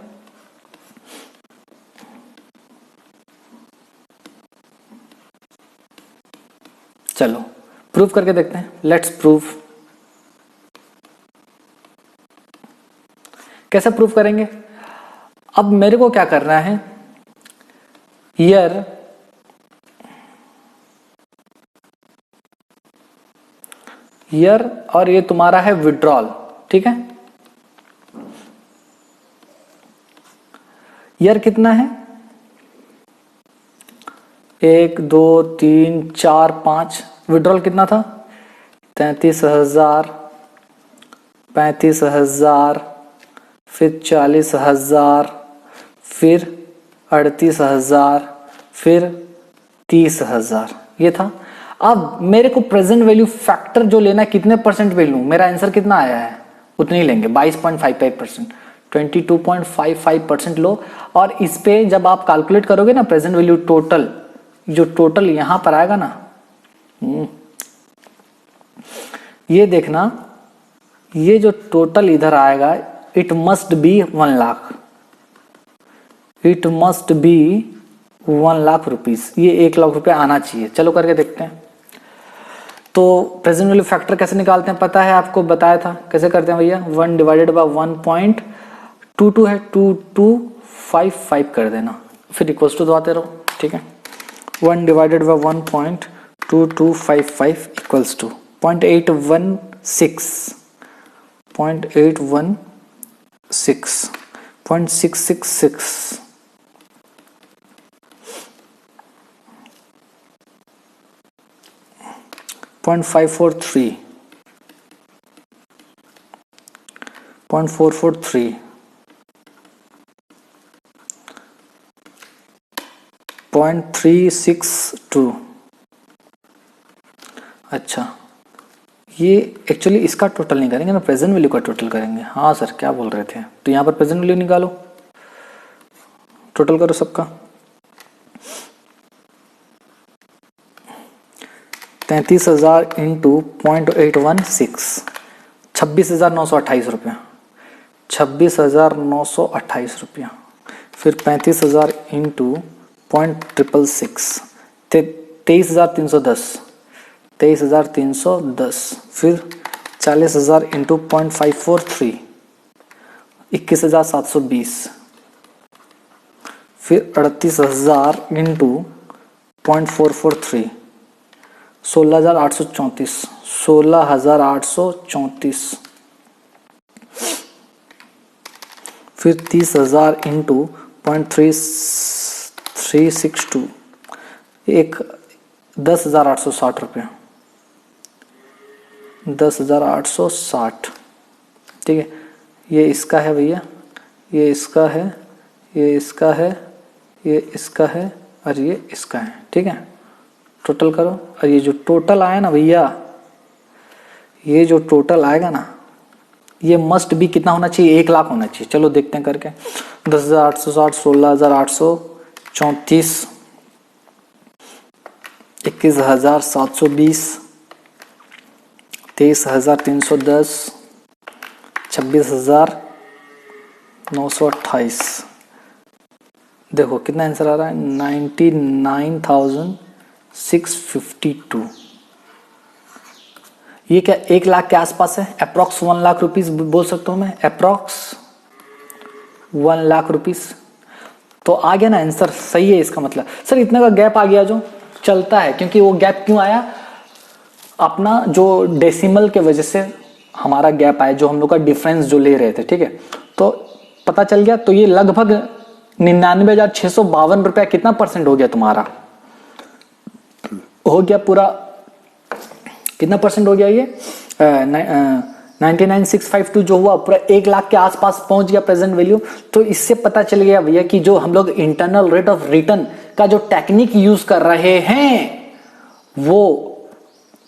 चलो प्रूव करके देखते हैं, लेट्स प्रूव। कैसे प्रूव करेंगे? अब मेरे को क्या करना है, ईयर और ये तुम्हारा है विड्रॉल, ठीक है। ईयर कितना है? 1 2 3 4 5। विड्रॉल कितना था? 33,000, 35,000, फिर 40,000, फिर 38,000, फिर 30,000, ये था। अब मेरे को प्रेजेंट वैल्यू फैक्टर जो लेना है, कितने परसेंट पे लूं? मेरा आंसर कितना आया है? उतनी ही लेंगे, 22.55%, 22.55% लो। और इस पे जब आप कैलकुलेट करोगे ना प्रेजेंट वैल्यू टोटल, जो टोटल यहां पर आएगा ना, ये देखना, ये जो टोटल इधर आएगा, it must be 1 lakh, it must be 1 lakh rupees. ये 1 लाख रुपए आना चाहिए। चलो करके देखते हैं। तो प्रेजेंट वैल्यू फैक्टर कैसे निकालते हैं पता है आपको, बताया था कैसे करते हैं भैया। 1 डिवाइडेड बाय 1.22 है, 2255 कर देना, फिर इक्वल्स टू दबाते रहो, ठीक है। 1 डिवाइडेड बाय 1.2255 इक्वल्स टू 0.816 0.666 0.543 0.443 0.362। अच्छा, ये एक्चुअली इसका टोटल नहीं करेंगे ना, प्रेजेंट वैल्यू का टोटल करेंगे। हाँ सर क्या बोल रहे थे, तो यहाँ पर प्रेजेंट वैल्यू निकालो, टोटल करो सबका। 33,000 इंटू 0.816 26,928 रुपया, 26,928 रुपया। फिर 35,000 इंटू 0.666 23,310 23,310। फिर 40,000 इंटू 0.543 21,720। फिर 38,000 इंटू 0.443 16,834 16,834। फिर 30,000 इंटू 0.362 10,860 रुपया, 10,860, ठीक है। ये इसका है भैया, ये इसका है, ये इसका है, ये इसका है और ये इसका है, ठीक है। टोटल करो, और ये जो टोटल आया ना भैया, ये जो टोटल आएगा ना, ये मस्ट भी कितना होना चाहिए, 1 लाख होना चाहिए। चलो देखते हैं करके। 10,860 16,834 21,720 23,310 26,928। देखो कितना आंसर आ रहा है, 99,652। ये क्या 1 लाख के आसपास है, अप्रॉक्स 1 लाख रुपीस बोल सकता हूं मैं, अप्रॉक्स 1 लाख रुपीस। तो आ गया ना आंसर, सही है इसका मतलब। सर इतना का गैप आ गया जो चलता है, क्योंकि वो गैप क्यों आया, अपना जो डेसिमल के वजह से हमारा गैप आया, जो हम लोग का डिफरेंस जो ले रहे थे, ठीक है, तो पता चल गया। तो ये लगभग 99,652 रुपया कितना परसेंट हो गया तुम्हारा, हो गया पूरा, कितना परसेंट हो गया ये 99,652 जो हुआ पूरा 1 लाख के आसपास पहुंच गया प्रेजेंट वैल्यू। तो इससे पता चल गया भैया कि जो हम लोग इंटरनल रेट ऑफ रिटर्न का जो टेक्निक यूज कर रहे हैं वो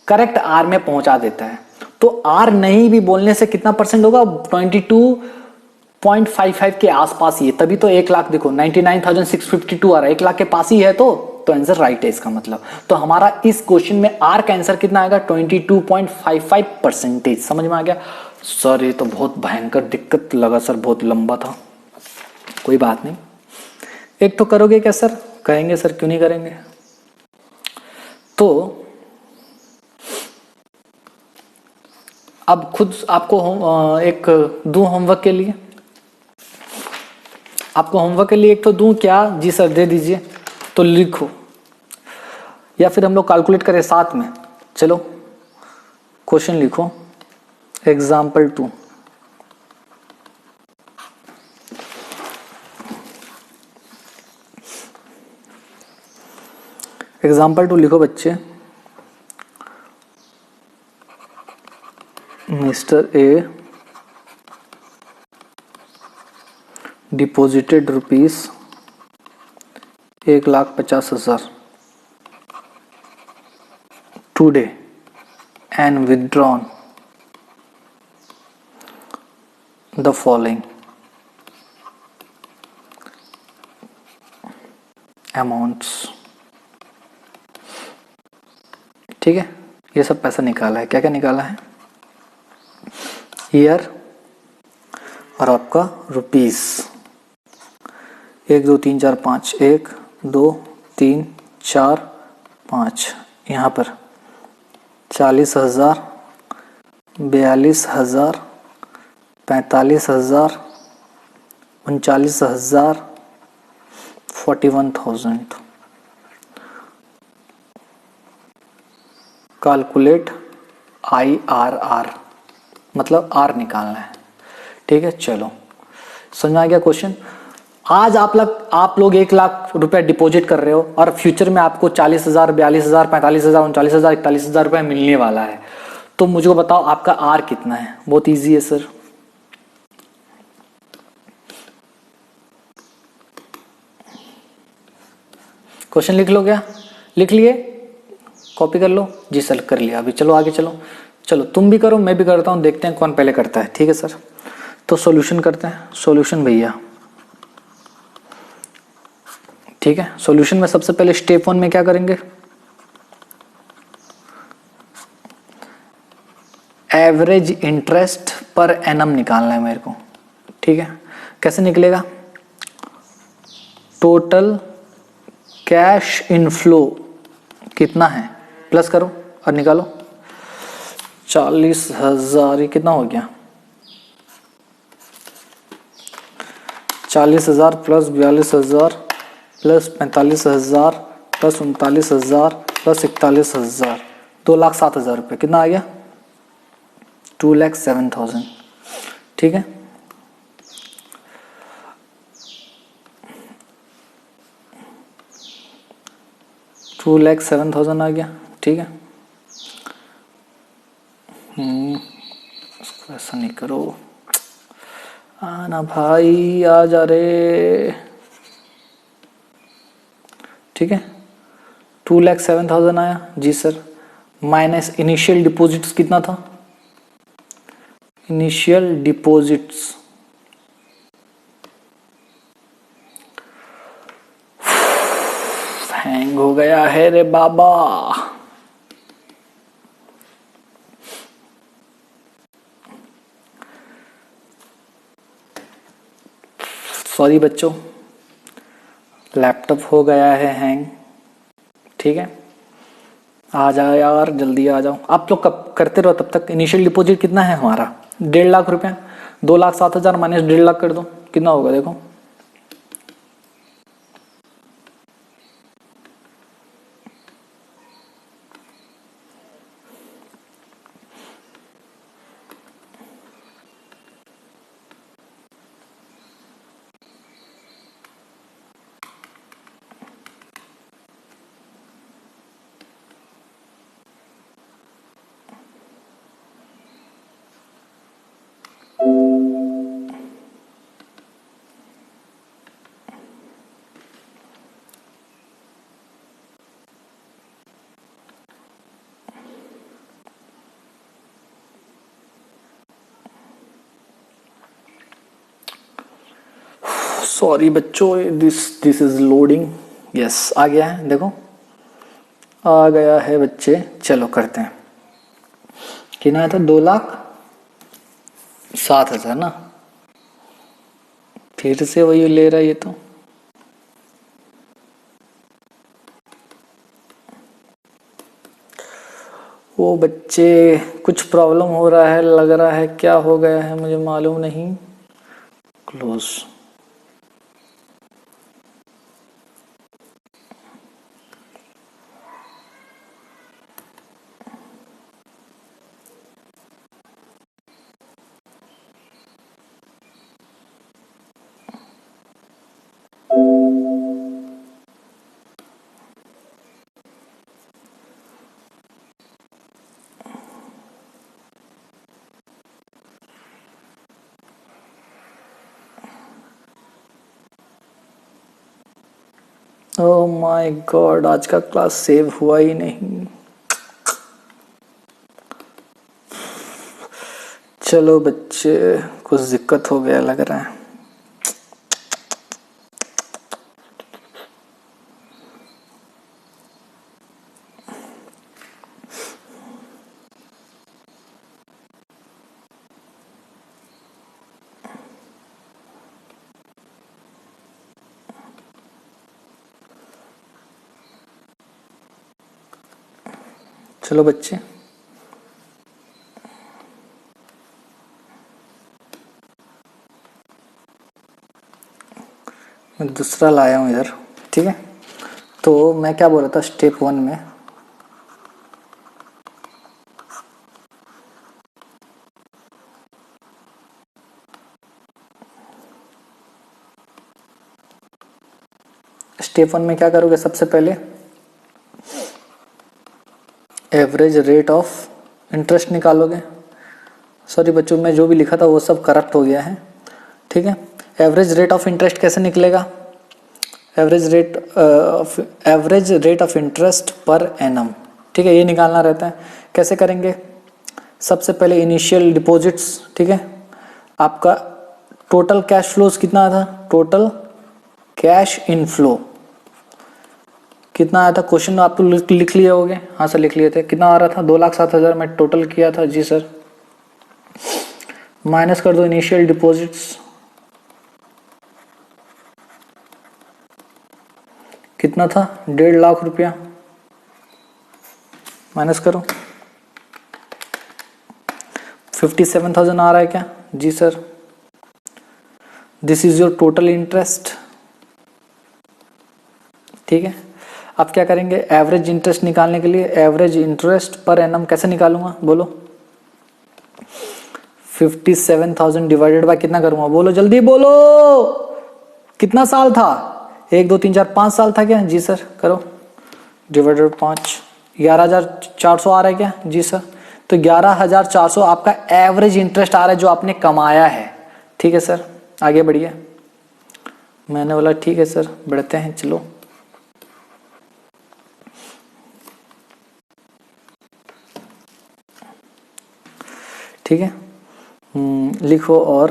करेक्ट आर में पहुंचा देता है। तो आर नहीं भी बोलने से कितना परसेंट होगा, 22.55 के आसपास ही है, तभी तो 1 लाख देखो 99,652 आ रहा है, 1 लाख के पास ही है। तो आंसर राइट है इसका मतलब। तो हमारा इस क्वेश्चन में आर का आंसर कितना आएगा, 22.55%। समझ में आ गया सर, ये तो बहुत भयंकर दिक्कत लगा सर, बहुत लंबा था, कोई बात नहीं। एक तो करोगे क्या सर, करेंगे सर, क्यों नहीं करेंगे। तो अब खुद आपको एक दूं होमवर्क के लिए, आपको होमवर्क के लिए एक तो दूं क्या, जी सर दे दीजिए, तो लिखो, या फिर हम लोग कैलकुलेट करें साथ में। चलो क्वेश्चन लिखो, एग्जाम्पल 2। एग्जाम्पल 2 लिखो बच्चे। Mister A deposited rupees 1,50,000 today and withdrawn the following amounts। ठीक है, ये सब पैसा निकाला है, क्या क्या निकाला है, ईयर और आपका रुपीस। 1 2 3 4 5, 1 2 3 4 5, यहाँ पर 40,000, 42,000, 45,000, 39,000, 41,000। कैलकुलेट IRR, मतलब आर निकालना है। ठीक है, चलो समझ में आ गया क्वेश्चन। आज आप लोग 1 लाख रुपए डिपॉजिट कर रहे हो और फ्यूचर में आपको 40,000, 42,000, 45,000, 39,000, 41,000 रुपए मिलने वाला है। तो मुझे बताओ आपका आर कितना है। बहुत इजी है सर। क्वेश्चन लिख लो, क्या लिख लिए, कॉपी कर लो जी सर, कर लिया। अभी चलो आगे चलो, चलो तुम भी करो मैं भी करता हूँ, देखते हैं कौन पहले करता है। ठीक है सर, तो सॉल्यूशन करते हैं। सॉल्यूशन भैया, ठीक है, सॉल्यूशन में सबसे पहले स्टेप 1 में क्या करेंगे, एवरेज इंटरेस्ट पर एनम निकालना है मेरे को। ठीक है, कैसे निकलेगा, टोटल कैश इनफ्लो कितना है प्लस करो और निकालो। 40,000, ये कितना हो गया, 40,000 प्लस 42,000 प्लस 45,000 प्लस 39,000 प्लस 41,000, 2,07,000 रुपये, कितना आ गया, 2,07,000। ठीक है, $2,07,000 आ गया। ठीक है, इसको ऐसा नहीं करो, आना भाई आ जा रे। ठीक है, 2,07,000 आया जी सर, माइनस इनिशियल डिपॉजिट्स कितना था, इनिशियल डिपॉजिट्स हैंग हो गया है रे बाबा। सॉरी बच्चों, लैपटॉप हो गया है हैंग। ठीक है, आ जाओ यार, जल्दी आ जाओ। आप लोग कब करते रहो तब तक। इनिशियल डिपॉजिट कितना है हमारा, 1.5 लाख रुपया। 2,07,000 माइनस 1.5 लाख कर दो, कितना होगा देखो, सॉरी बच्चों, दिस इज लोडिंग। यस आ गया है, देखो आ गया है बच्चे। चलो करते हैं, कितना था, 2,07,000 ना, फिर से वही ले रहा है ये तो। वो बच्चे कुछ प्रॉब्लम हो रहा है लग रहा है, क्या हो गया है मुझे मालूम नहीं। क्लोज, ओह माय गॉड, आज का क्लास सेव हुआ ही नहीं। चलो बच्चे, कुछ दिक्कत हो गया लग रहा है। चलो बच्चे मैं दूसरा लाया हूँ इधर, ठीक है। तो मैं क्या बोल रहा था स्टेप 1 में, स्टेप 1 में क्या करोगे, सबसे पहले एवरेज रेट ऑफ इंटरेस्ट निकालोगे। सॉरी बच्चों, मैं जो भी लिखा था वो सब करप्ट हो गया है, ठीक है। एवरेज रेट ऑफ इंटरेस्ट कैसे निकलेगा, average rate of interest per annum, ठीक है, ये निकालना रहता है। कैसे करेंगे, सबसे पहले इनिशियल डिपॉजिट्स, ठीक है। आपका टोटल कैश फ्लोज कितना था, टोटल कैश इनफ्लो कितना आया था, क्वेश्चन आप तो लिख लिए होगे, हाँ सर लिख लिए थे। कितना आ रहा था, 2,07,000 मैं टोटल किया था, जी सर। माइनस कर दो इनिशियल डिपॉजिट्स, कितना था, 1.5 लाख रुपया, माइनस करो। 57,000 आ रहा है क्या, जी sir. This is your total interest, ठीक है। अब क्या करेंगे, एवरेज इंटरेस्ट निकालने के लिए एवरेज इंटरेस्ट पर एनम कैसे निकालूंगा, बोलो। 57,000 डिवाइडेड बाय कितना करूंगा, बोलो जल्दी बोलो, कितना साल था, 1 2 3 4 5 साल था क्या, जी सर करो। डिवाइडेड 5, 11,400 आ रहा है क्या, जी सर। तो 11,400 आपका एवरेज इंटरेस्ट आ रहा है जो आपने कमाया है, ठीक है सर। आगे बढ़िए, मैंने बोला ठीक है सर, बढ़ते हैं, चलो। ठीक है, लिखो। और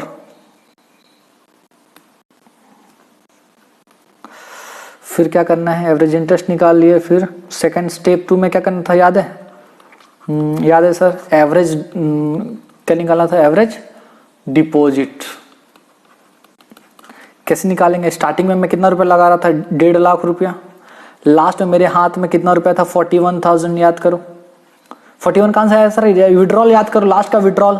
फिर क्या करना है, एवरेज इंटरेस्ट निकाल लिए। फिर सेकंड स्टेप 2 में क्या करना था, याद है, याद है सर, एवरेज क्या निकालना था, एवरेज डिपॉजिट। कैसे निकालेंगे, स्टार्टिंग में मैं कितना रुपया लगा रहा था, 1.5 लाख रुपया। लास्ट में मेरे हाथ में कितना रुपया था, 41,000, याद करो। 41 कहां से आया सर, विड्रॉल याद करो, लास्ट का विड्रॉल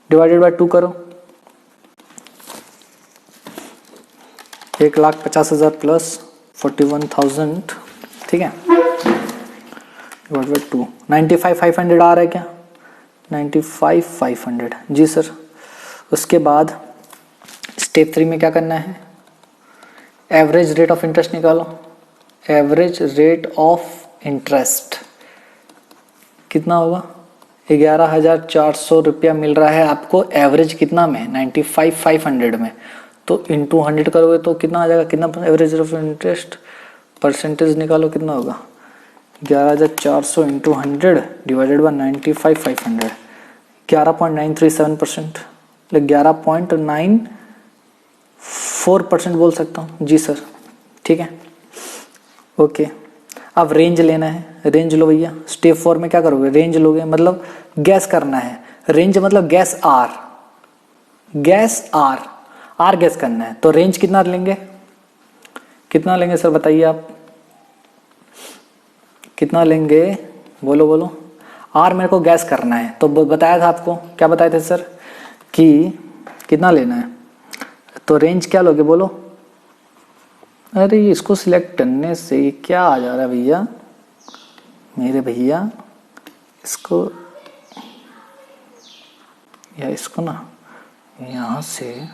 डिवाइडेड बाय 2 करो। 1,50,000 प्लस 41,000, ठीक है, डिवाइडेड बाय 2। 95,500 आ रहा है क्या, 95,500, जी सर। उसके बाद स्टेप 3 में क्या करना है, एवरेज रेट ऑफ इंटरेस्ट निकालो। एवरेज रेट ऑफ इंटरेस्ट कितना होगा, 11,400 रुपया मिल रहा है आपको एवरेज, कितना में, 95,500 में। तो इंटू 100 करोगे तो कितना आ जाएगा, कितना average rate of interest, percentage निकालो कितना होगा, 11,400 इंटू 100 डिवाइडेड बाई 95,500, 11.937%, 11.94% बोल सकता हूँ, जी सर, ठीक है, ओके। अब रेंज लेना है, रेंज लो भैया। स्टेप 4 में क्या करोगे, रेंज लोगे, मतलब गैस करना है। रेंज मतलब guess R, guess R, R guess करना है। तो रेंज कितना लेंगे, कितना लेंगे सर बताइए आप, कितना लेंगे, बोलो बोलो। आर मेरे को गैस करना है, तो बताया था आपको, क्या बताए थे सर, कि कितना लेना है। तो रेंज क्या लोगे, बोलो। अरे इसको सिलेक्ट करने से क्या आ जा रहा है भैया, मेरे भैया, इसको या इसको ना यहां से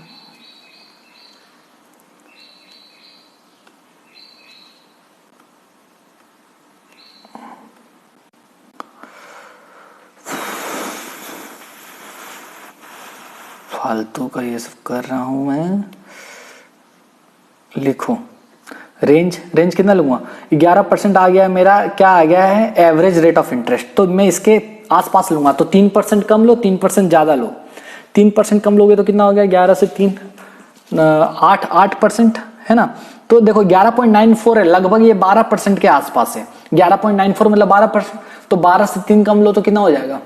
फालतू का ये सब कर रहा हूं मैं। लिखो रेंज, रेंज कितना लूंगा, 11% आ गया है मेरा, क्या आ गया है, एवरेज रेट ऑफ इंटरेस्ट। तो मैं इसके आसपास लूंगा, तो 3% कम लो, 3% ज्यादा लो। 3% कम लोगे तो कितना हो गया, 11 से 3 8% है ना। तो देखो 11.94 है, लगभग ये 12% के आसपास है। 11.94 मतलब 12%, तो 12 से 3 कम लो तो कितना हो जाएगा,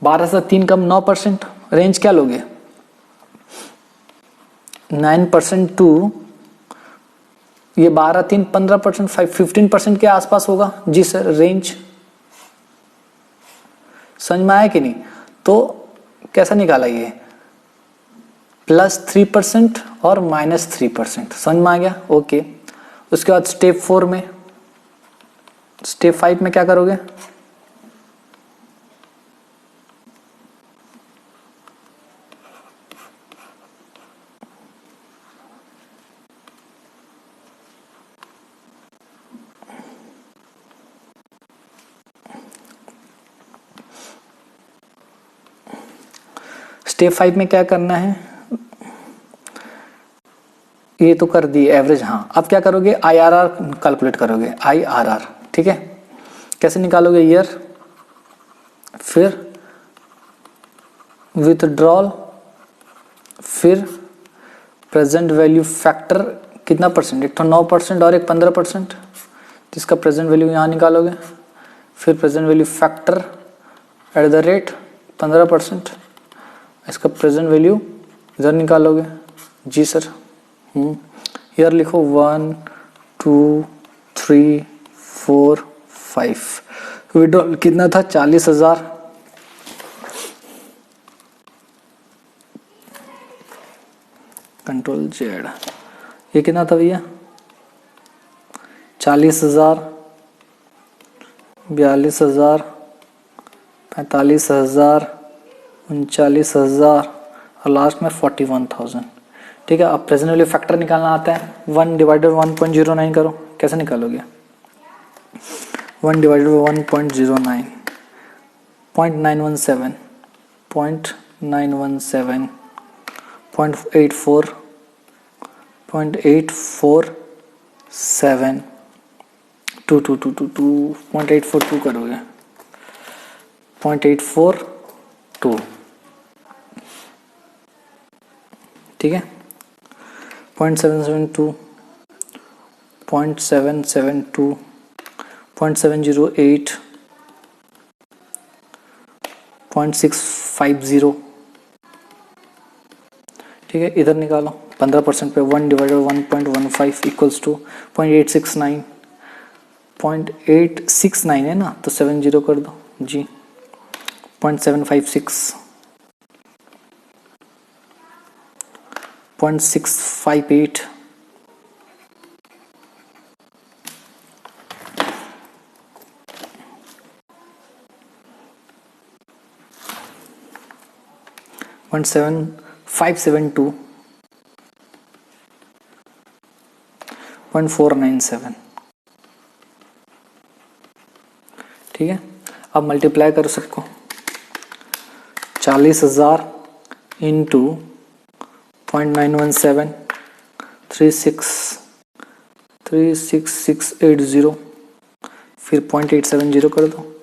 12 से 3 कम 9%। रेंज क्या लोगे, 9% टू ये 12 3 15%, 15% के आसपास होगा, जी सर। रेंज समझ में आया कि नहीं, तो कैसा निकाला ये, +3% और -3%, समझ में आ गया? ओके। उसके बाद स्टेप 4 में, स्टेप 5 में क्या करोगे? स्टेप 5 में क्या करना है? ये तो कर दी एवरेज, हाँ। अब क्या करोगे? IRR कैलकुलेट करोगे, IRR, ठीक है। कैसे निकालोगे? ईयर, फिर विथड्रॉल, फिर प्रेजेंट वैल्यू फैक्टर कितना परसेंट? एक तो 9% और एक 15%, जिसका प्रेजेंट वैल्यू यहाँ निकालोगे। फिर present value factor at the rate 15%, इसका प्रेजेंट वैल्यू इधर निकालोगे। जी सर। ईयर लिखो 1 2 3 4 5। विड्रॉल कितना था? 40,000। Control Z. ये कितना था भैया? 40,000, 42,000, 45,000, 39,000 और लास्ट में 41,000। ठीक है। अब प्रेजेंट वैल्यू फैक्टर निकालना आता है। 1 डिवाइडेड 1.09 करो। कैसे निकालोगे? 1 डिवाइडेड 1.09, 0.917, 0.917, 0.84, 0.847, 0.842 करोगे। 0.842, ठीक है। 0.772, 0.772, 0.708, 0.650, ठीक है। इधर निकालो 15% पे 1 डिवाइडेड 1.15 इक्वल्स टू 0.869, 0.869 है ना, तो 70 कर दो जी। 0.756, 0.658, 0.7572, 0.497, ठीक है। अब मल्टीप्लाई करो सबको। 40,000 इंटू 0.917, 36680, फिर 0.870 कर दो,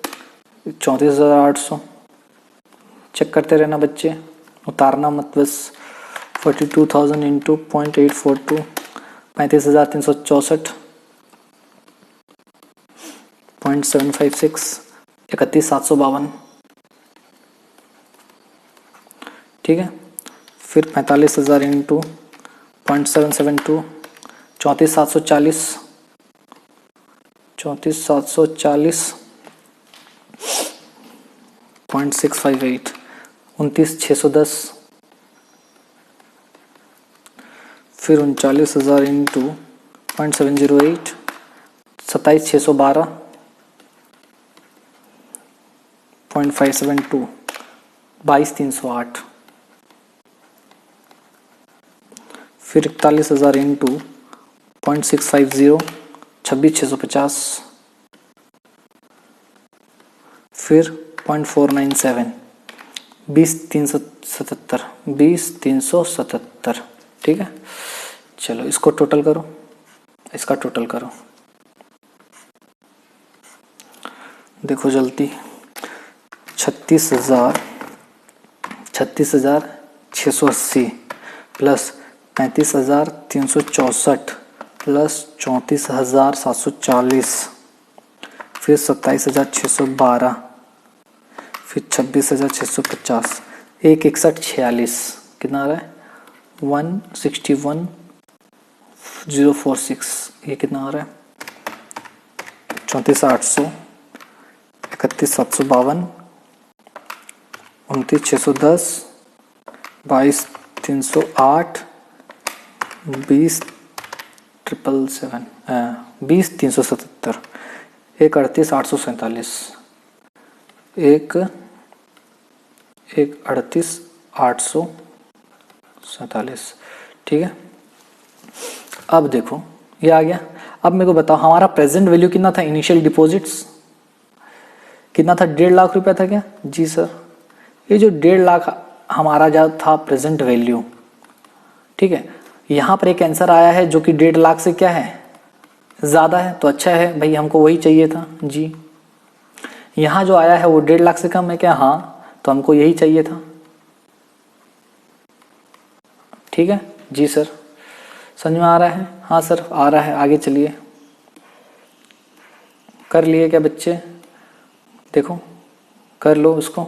34,800। चेक करते रहना बच्चे, उतारना मत बस। 42,000 इंटू 0.842, 35,364, 0.756, 31,752, ठीक है। फिर 45,000 इंटू 0.772, 34,740, 34,740, 0.658, 29,610, फिर 39,000 इंटू 0.708, 27,612, 0.572, 22,308, फिर 41,000 इंटू 0.650, 26,650, फिर 0.497, 20,377, 20,377, ठीक है। चलो इसको टोटल करो, इसका टोटल करो, देखो जल्दी। 36,680 प्लस 35,364 प्लस 34,740, फिर 27,612, फिर 26,650, 161,46, कितना आ रहा है? 161,046। ये कितना आ रहा है? 34,800, 31,752, 29,610, 308 20 777 20 377 1 38 847 1 38 847। ठीक है, अब देखो ये आ गया। अब मेरे को बताओ हमारा प्रेजेंट वैल्यू कितना था, इनिशियल डिपॉजिट्स कितना था, 1.5 लाख रुपया था क्या? जी सर, ये जो 1.5 लाख हमारा जो था प्रेजेंट वैल्यू, ठीक है, यहाँ पर एक आंसर आया है जो कि 1.5 लाख से क्या है, ज़्यादा है, तो अच्छा है भाई, हमको वही चाहिए था जी। यहाँ जो आया है वो 1.5 लाख से कम है क्या? हाँ, तो हमको यही चाहिए था। ठीक है जी सर, समझ में आ रहा है? हाँ सर आ रहा है, आगे चलिए। कर लिए क्या बच्चे? देखो कर लो उसको,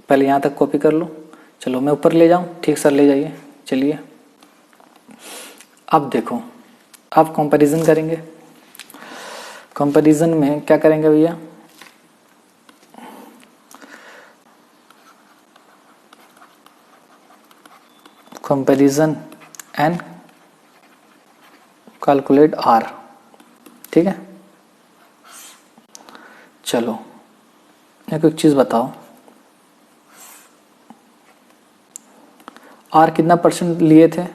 पहले यहाँ तक कॉपी कर लो। चलो मैं ऊपर ले जाऊँ? ठीक सर ले जाइए। चलिए अब देखो, अब कंपैरिजन करेंगे। कंपैरिजन में क्या करेंगे भैया? Comparison and calculate R. ठीक है, चलो मेरे को एक चीज बताओ, आर कितना परसेंट लिए थे?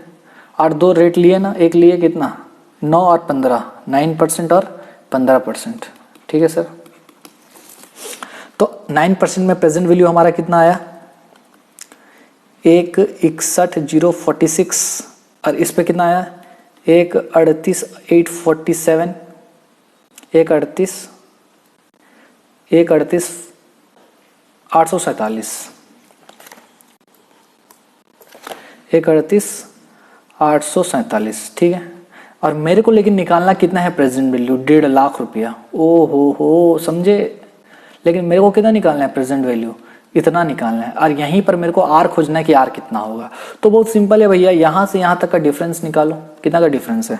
आर दो रेट लिए ना, एक लिए कितना 9 और 15, 9% और 15%। ठीक है सर, तो 9% में प्रेजेंट वैल्यू हमारा कितना आया? 1,61,046 और इस पे कितना आया? 1,38,847, 1,38,847, 1,38,847। ठीक है, और मेरे को लेकिन निकालना कितना है प्रेजेंट वैल्यू? 1.5 लाख रुपया। ओ हो समझे, लेकिन मेरे को कितना निकालना है प्रेजेंट वैल्यू? इतना निकालना है, और यहीं पर मेरे को आर खोजना है कि आर कितना होगा। तो बहुत सिंपल है भैया, यहाँ से यहाँ तक का डिफरेंस निकालो। कितना का डिफरेंस है?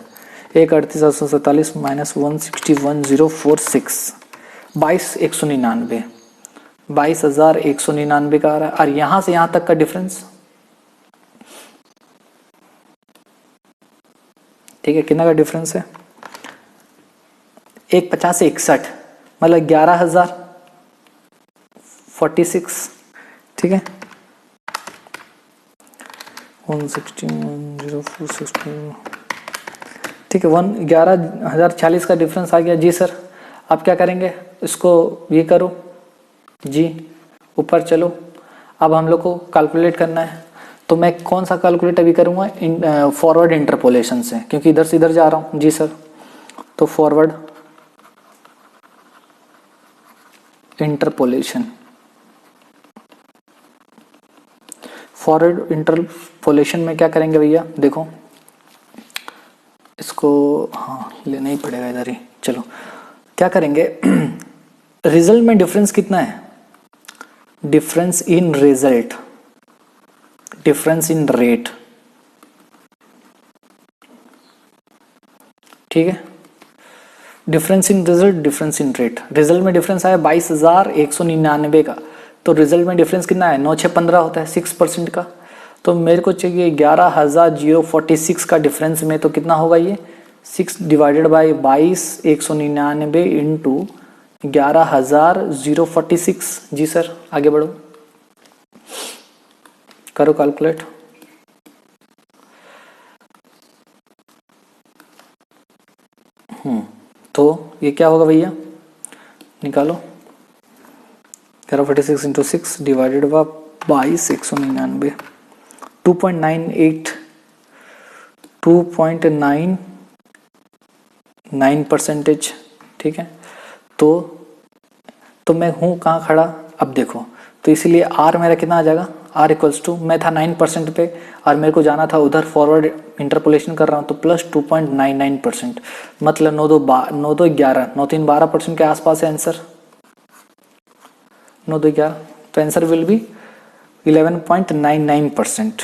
1,38,847 माइनस 161,046, 22,199, 22,199 का आ रहा है। और यहाँ से यहाँ तक का डिफरेंस, ठीक है, कितना का डिफरेंस है? 1,50 से 61, मतलब 11,046। ठीक है, 161,046, ठीक है, 11,040 का डिफरेंस आ गया। जी सर, अब क्या करेंगे? इसको ये करो जी, ऊपर चलो। अब हम लोग को कैलकुलेट करना है, तो मैं कौन सा कैलकुलेट अभी करूँगा? फॉरवर्ड इंटरपोलेशन से, क्योंकि इधर से इधर जा रहा हूँ। जी सर, तो फॉरवर्ड इंटरपोलेशन, फॉरवर्ड इंटरपोलेशन में क्या करेंगे भैया? देखो इसको हाँ लेना ही पड़ेगा इधर ही। चलो क्या करेंगे? रिजल्ट में डिफरेंस कितना है? Difference in result, difference in rate. ठीक है, difference in result, difference in rate. Result में डिफरेंस आया 22,199 का, तो रिजल्ट में डिफरेंस कितना है? 9,615 होता है, 6% का। तो मेरे को चाहिए 11,046 का डिफरेंस में, तो कितना होगा ये? 6 डिवाइडेड बाई 22,199 इंटू 11,046। जी सर आगे बढ़ो, करो कैलकुलेट। तो ये क्या होगा भैया? निकालो। 1146 इंटू 6 डिवाइडेड बाई 22,199, 2.98, 2.99%। ठीक है, तो मैं हूँ कहाँ खड़ा? अब देखो, तो इसीलिए आर मेरा कितना आ जाएगा? आर इक्वल्स टू, मैं था 9% पे और मेरे को जाना था उधर, फॉरवर्ड इंटरपोलेशन कर रहा हूँ, तो प्लस 2.99%, मतलब 9 2 11, 9 3 12% के आसपास है आंसर। 9 2 11, तो आंसर विल बी 11.99%।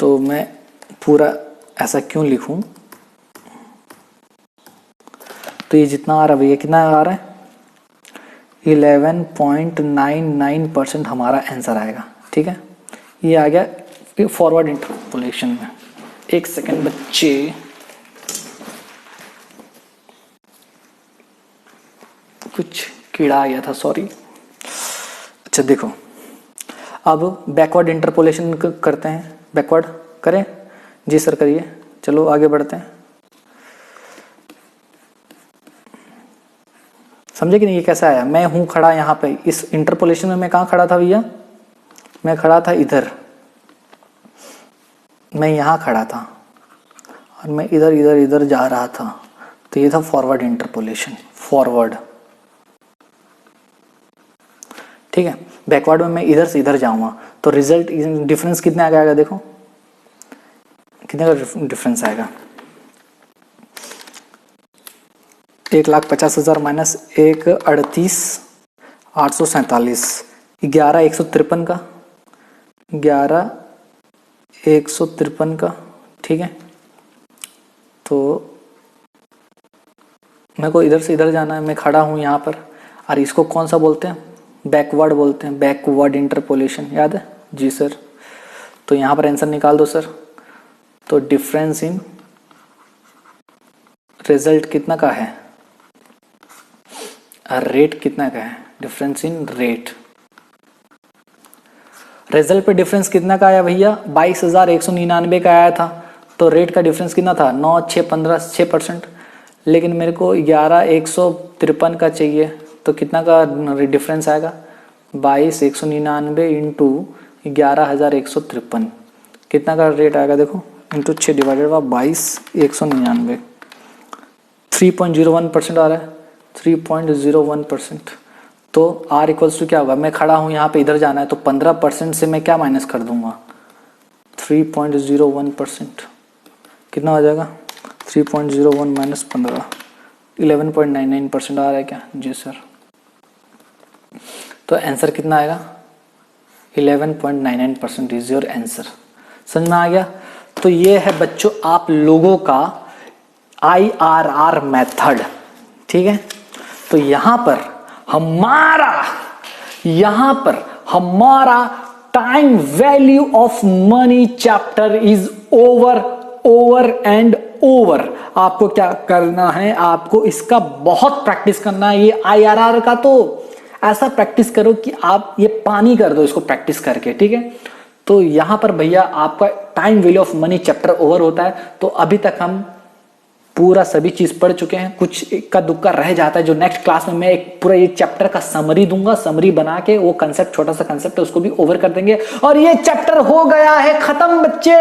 तो मैं पूरा ऐसा क्यों लिखूं? तो ये जितना आ रहा है भैया, कितना आ रहा है? 11.99% हमारा आंसर आएगा। ठीक है, ये आ गया फॉरवर्ड इंटरपोलेशन में। एक सेकेंड बच्चे, कुछ कीड़ा आ गया था, सॉरी। अच्छा देखो, अब बैकवर्ड इंटरपोलेशन करते हैं। बैकवर्ड करें? जी सर करिए। चलो आगे बढ़ते हैं। समझे कि नहीं ये कैसा आया? मैं हूं खड़ा यहाँ पे, इस इंटरपोलेशन में मैं कहाँ खड़ा था भैया? मैं खड़ा था इधर, मैं यहाँ खड़ा था और मैं इधर इधर इधर जा रहा था, तो ये था फॉरवर्ड इंटरपोलेशन, फॉरवर्ड। ठीक है, बैकवर्ड में मैं इधर से इधर जाऊंगा तो रिजल्ट डिफरेंस कितने आ जाएगा? देखो कितने का डिफरेंस आएगा? 1,50,000 माइनस 1,38,847, 11,153 का, 11,153 का। ठीक है, तो मेरे को इधर से इधर जाना है, मैं खड़ा हूं यहाँ पर, और इसको कौन सा बोलते हैं? बैकवर्ड बोलते हैं, बैकवर्ड इंटरपोलेशन। याद है? जी सर। तो यहाँ पर आंसर निकाल दो सर। तो डिफरेंस इन रिजल्ट कितना का है? रेट कितना का है? Difference in rate. रिजल्ट पे डिफरेंस कितना का आया भैया? 22,199 का आया था। तो रेट का डिफरेंस कितना था? 9, 6, 15, 6%। लेकिन मेरे को 11,153 का चाहिए, तो कितना का डिफरेंस आएगा? 22,199 इंटू 11,153, कितना का रेट आएगा? देखो, इंटू 6 डिवाइडेड बाय 22,199, 3.01% आ रहा है, 3.01%। तो R इक्वल्स टू क्या होगा? मैं खड़ा हूं यहाँ पे, इधर जाना है, तो 15% से मैं क्या माइनस कर दूंगा? 3.01%। कितना हो जाएगा? 3.01 माइनस 15, 11.99% आ रहा है क्या? जी सर। तो आंसर कितना आएगा? 11.99% इज योर आंसर। समझ में आ गया? तो ये है बच्चों आप लोगों का IRR मेथड। ठीक है, तो यहां पर हमारा time value of money chapter is over and over. आपको क्या करना है? आपको इसका बहुत प्रैक्टिस करना है। ये IRR का तो ऐसा प्रैक्टिस करो कि आप ये पानी कर दो इसको प्रैक्टिस करके। ठीक है, तो यहां पर भैया आपका time value of money chapter over होता है। तो अभी तक हम पूरा सभी चीज पढ़ चुके हैं, कुछ इक्का दुक्का रह जाता है जो नेक्स्ट क्लास में मैं एक पूरा ये चैप्टर का समरी दूंगा। समरी बना के वो कंसेप्ट, छोटा सा कंसेप्ट है, उसको भी ओवर कर देंगे और ये चैप्टर हो गया है खत्म बच्चे।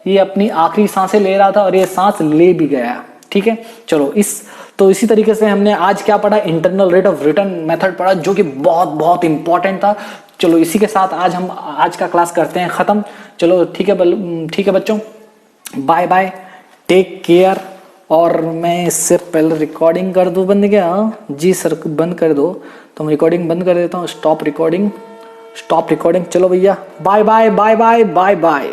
ये अपनी आखिरी सांसें ले रहा था और ये सांस ले भी गया। ठीक है, चलो तो इसी तरीके से हमने आज क्या पढ़ा? Internal rate of return method पढ़ा, जो कि बहुत बहुत इंपॉर्टेंट था। चलो इसी के साथ आज का क्लास करते हैं खत्म। चलो ठीक है बच्चों, बाय बाय, टेक केयर। और मैं इससे पहले रिकॉर्डिंग कर दूं बंद? क्या? जी सर बंद कर दो। तो मैं रिकॉर्डिंग बंद कर देता हूँ। Stop recording. चलो भैया, bye bye bye bye bye bye.